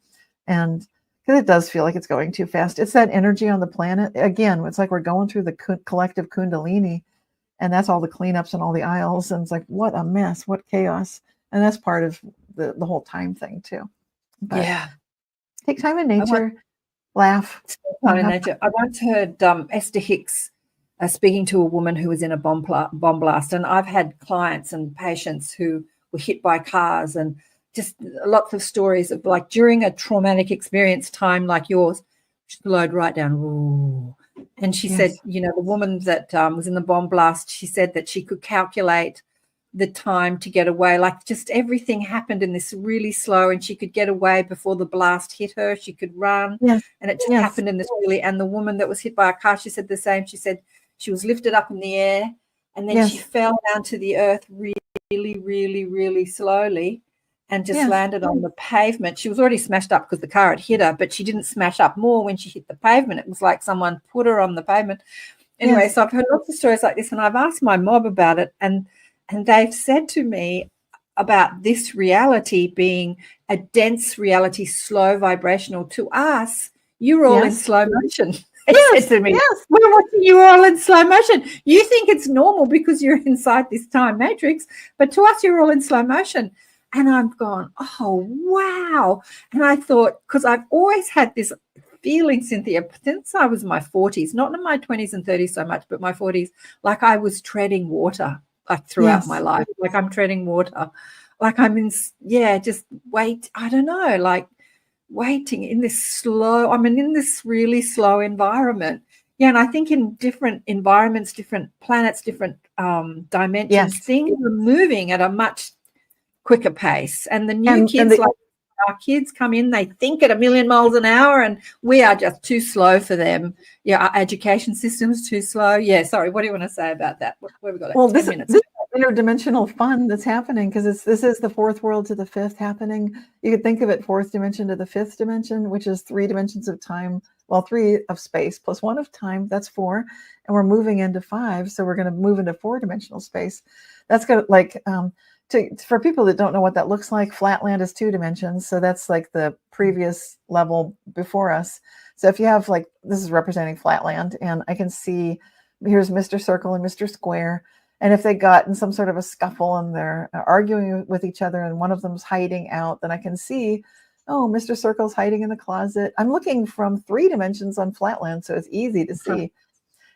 And because it does feel like it's going too fast. It's that energy on the planet. Again, it's like we're going through the collective Kundalini, and that's all the cleanups and all the aisles. And it's like, what a mess, what chaos. And that's part of the whole time thing too. But yeah, take time in nature, laugh. Time in nature. I once heard Esther Hicks speaking to a woman who was in a bomb blast. And I've had clients and patients who were hit by cars, and just lots of stories of like during a traumatic experience time like yours, slowed right down. Ooh. And she said, you know, the woman that was in the bomb blast, she said that she could calculate the time to get away. Like just everything happened in this really slow, and she could get away before the blast hit her. She could run. And it just happened in this really, and the woman that was hit by a car, she said the same. She said she was lifted up in the air, and then she fell down to the earth really, really, really slowly, and just landed on the pavement. She was already smashed up because the car had hit her, but she didn't smash up more when she hit the pavement. It was like someone put her on the pavement. Anyway, so I've heard lots of stories like this, and I've asked my mob about it, and they've said to me about this reality being a dense reality, slow vibrational. To us, you're all in slow motion. They said to me, we're watching you all in slow motion. You think it's normal because you're inside this time matrix, but to us, you're all in slow motion. And I've gone, oh, wow. And I thought, because I've always had this feeling, Cynthia, since I was in my 40s, not in my 20s and 30s so much, but my 40s, like I was treading water, like throughout my life, like I'm treading water, like I'm in, just wait, I don't know, like waiting in this slow, I mean, in this really slow environment. Yeah, and I think in different environments, different planets, different dimensions, things are moving at a much quicker pace. And the new kids, like our kids come in, they think at 1,000,000 miles an hour, and we are just too slow for them. Yeah, our education system's too slow. Yeah, sorry, what do you want to say about that? Where we got? Well, this interdimensional fun that's happening, because this is the fourth world to the fifth happening. You could think of it fourth dimension to the fifth dimension, which is 3 dimensions of time. Well, 3 of space plus 1 of time. That's 4, and we're moving into 5. So we're going to move into 4-dimensional space. That's going to like. For people that don't know what that looks like, flatland is 2 dimensions. So that's like the previous level before us. So if you have like, this is representing flatland, and I can see here's Mr. Circle and Mr. Square. And if they got in some sort of a scuffle and they're arguing with each other and one of them's hiding out, then I can see, oh, Mr. Circle's hiding in the closet. I'm looking from 3 dimensions on flatland, so it's easy to see.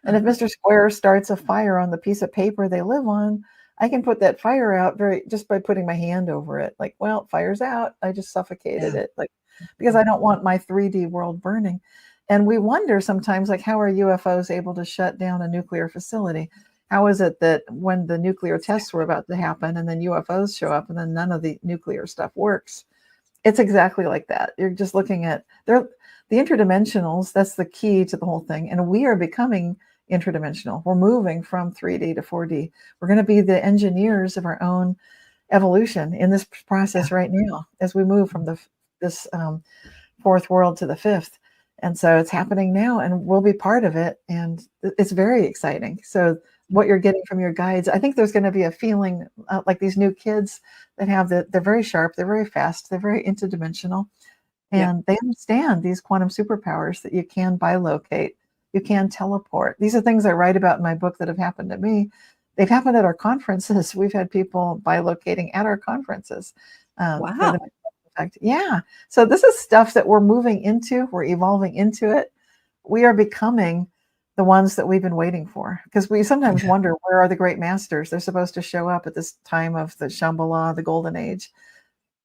And if Mr. Square starts a fire on the piece of paper they live on, I can put that fire out just by putting my hand over it. Like, well, fire's out. I just suffocated it, like, because I don't want my 3D world burning. And we wonder sometimes, like, how are UFOs able to shut down a nuclear facility? How is it that when the nuclear tests were about to happen and then UFOs show up and then none of the nuclear stuff works? It's exactly like that. You're just looking at the interdimensionals. That's the key to the whole thing. And we are becoming interdimensional. We're moving from 3D to 4D. We're going to be the engineers of our own evolution in this process right now as we move from this fourth world to the fifth. And so it's happening now, and we'll be part of it. And it's very exciting. So what you're getting from your guides, I think there's going to be a feeling like these new kids that have they're very sharp, they're very fast, they're very interdimensional, and they understand these quantum superpowers that you can bilocate. You can teleport. These are things I write about in my book that have happened to me. They've happened at our conferences. We've had people bilocating at our conferences. Wow. Yeah. So this is stuff that we're moving into. We're evolving into it. We are becoming the ones that we've been waiting for. Because we sometimes wonder, where are the great masters? They're supposed to show up at this time of the Shambhala, the golden age.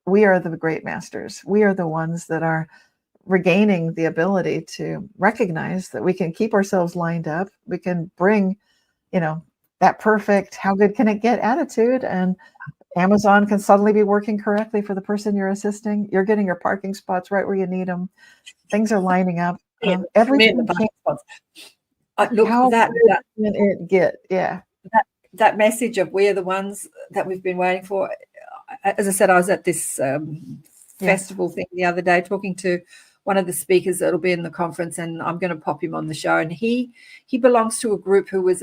We are the great masters. We are the ones that are regaining the ability to recognize that we can keep ourselves lined up. We can bring, that perfect, how good can it get attitude, and Amazon can suddenly be working correctly for the person you're assisting. You're getting your parking spots right where you need them. Things are lining up. Everything that message of we're the ones that we've been waiting for. As I said, I was at this festival thing the other day talking to one of the speakers that'll be in the conference, and I'm going to pop him on the show. And he belongs to a group there was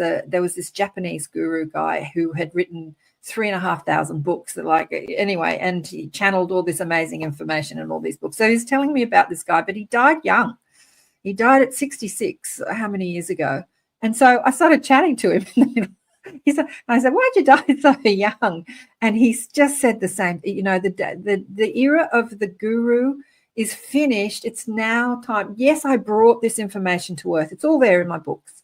this Japanese guru guy who had written 3,500 books and he channeled all this amazing information in all these books. So he's telling me about this guy, but he died young. He died at 66, how many years ago? And so I started chatting to him. I said, why'd you die so young? And he's just said the same. The era of the guru is finished. It's now time. Yes, I brought this information to Earth. It's all there in my books.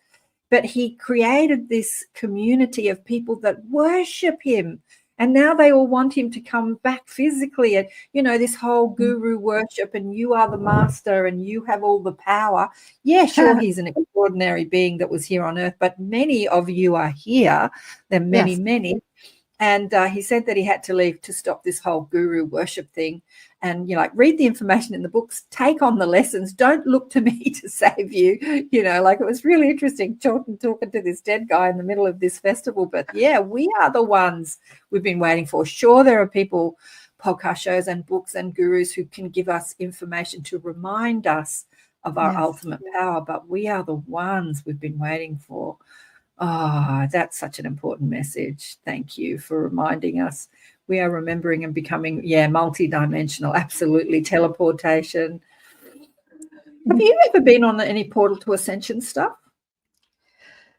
But he created this community of people that worship him And now they all want him to come back physically. And, this whole guru worship and you are the master and you have all the power. Yeah, sure, he's an extraordinary being that was here on earth, but many of you are here. There are many, many. And he said that he had to leave to stop this whole guru worship thing. And, read the information in the books, take on the lessons. Don't look to me to save you. It was really interesting talking to this dead guy in the middle of this festival. But, yeah, we are the ones we've been waiting for. Sure, there are people, podcast shows and books and gurus who can give us information to remind us of our ultimate power. But we are the ones we've been waiting for. Oh, that's such an important message. Thank you for reminding us. We are remembering and becoming, multidimensional, absolutely, teleportation. Have you ever been on any Portal to Ascension stuff?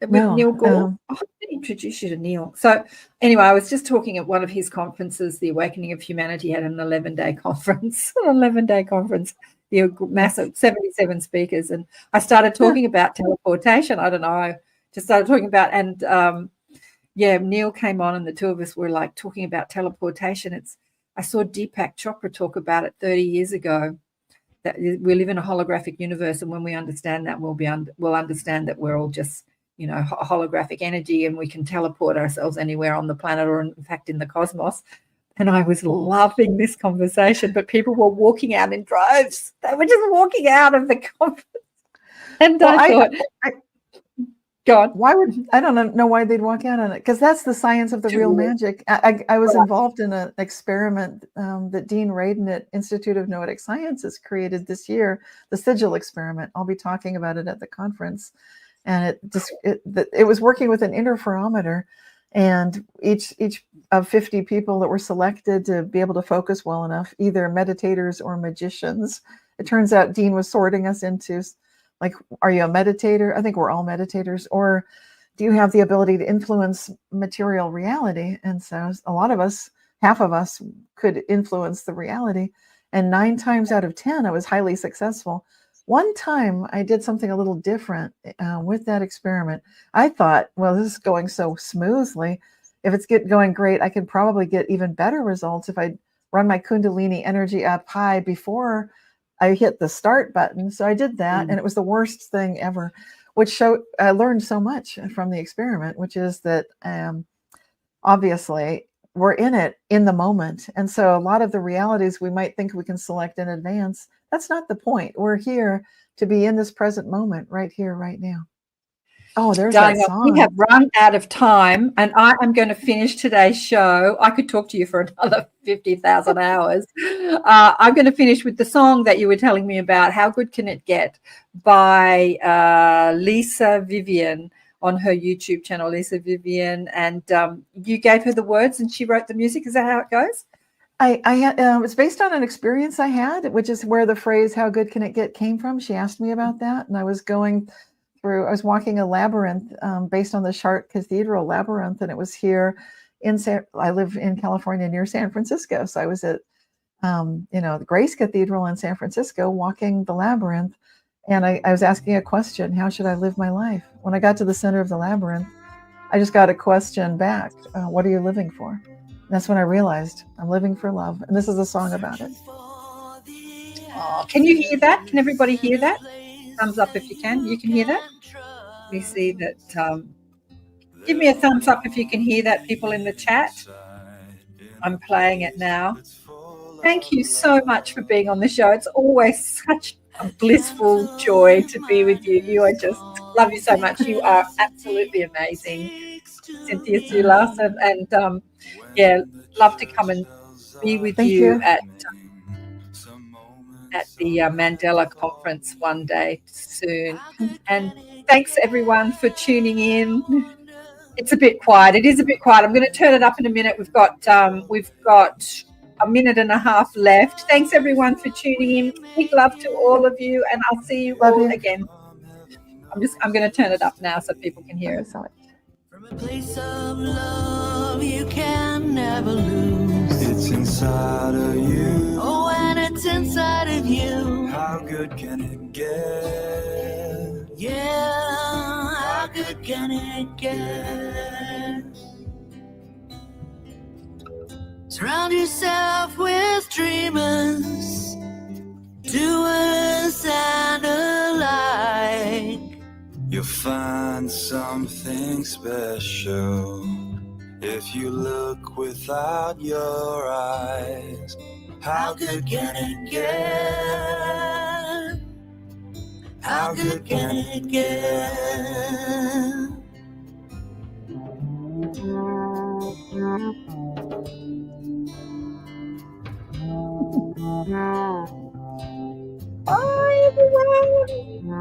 With Neil Gore? I'm going to introduce you to Neil. So anyway, I was just talking at one of his conferences, the Awakening of Humanity had an 11-day conference, the massive 77 speakers. And I started talking about teleportation. I don't know, I just started talking about, and Neil came on and the two of us were like talking about teleportation. I saw Deepak Chopra talk about it 30 years ago, that we live in a holographic universe, and when we understand that, we'll understand that we're all just, holographic energy, and we can teleport ourselves anywhere on the planet or in fact in the cosmos. And I was loving this conversation, but people were walking out in droves. They were just walking out of the conference. And I thought, God, I don't know why they'd walk out on it, because that's the science of the real magic. I was involved in an experiment that Dean Radin at Institute of Noetic Sciences created this year, the sigil experiment. I'll be talking about it at the conference. And it was working with an interferometer, and each of 50 people that were selected to be able to focus well enough, either meditators or magicians. It turns out Dean was sorting us into, like, are you a meditator? I think we're all meditators. Or do you have the ability to influence material reality? And so a lot of us, half of us, could influence the reality. And 9 times out of 10, I was highly successful. One time I did something a little different with that experiment. I thought, well, this is going so smoothly. If it's going great, I could probably get even better results if I run my Kundalini energy up high before I hit the start button. So I did that, and it was the worst thing ever, which I learned so much from the experiment, which is that obviously we're in it in the moment. And so a lot of the realities we might think we can select in advance, that's not the point. We're here to be in this present moment, right here, right now. Oh, there's that song. We have run out of time, and I am going to finish today's show. I could talk to you for another 50,000 hours. I'm going to finish with the song that you were telling me about, How Good Can It Get, by Lisa Vivian on her YouTube channel, Lisa Vivian. And you gave her the words and she wrote the music. Is that how it goes? It's based on an experience I had, which is where the phrase "How good can it get" came from. She asked me about that, and I was walking a labyrinth based on the Chartres Cathedral labyrinth, and it was here I live in California near San Francisco, so I was at the Grace Cathedral in San Francisco walking the labyrinth, and I was asking a question: how should I live my life? When I got to the center of the labyrinth, I just got a question back: what are you living for? And that's when I realized I'm living for love. And this is a song about it. Oh, can you hear that? Can everybody hear that? Thumbs up if you can. You can hear that? Let me see that. Give me a thumbs up if you can hear that, people in the chat. I'm playing it now. Thank you so much for being on the show. It's always such a blissful joy to be with you. You are just, love you so much. You are absolutely amazing, Cynthia Sue Larson. And love to come and be with you at the Mandela conference one day soon. And thanks everyone for tuning in. It's a bit quiet. It is a bit quiet. I'm going to turn it up in a minute. We've got a minute and a half left. Thanks everyone for tuning in. Big love to all of you, and I'll see you all again. I'm going to turn it up now so people can hear it. From a place of love you can never lose. It's inside of you. Oh, and it's inside of you. How good can it get? Yeah, how good can it get? Surround yourself with dreamers, doers and alike. You'll find something special if you look without your eyes. How good can it get? How good can it get? Bye, everyone.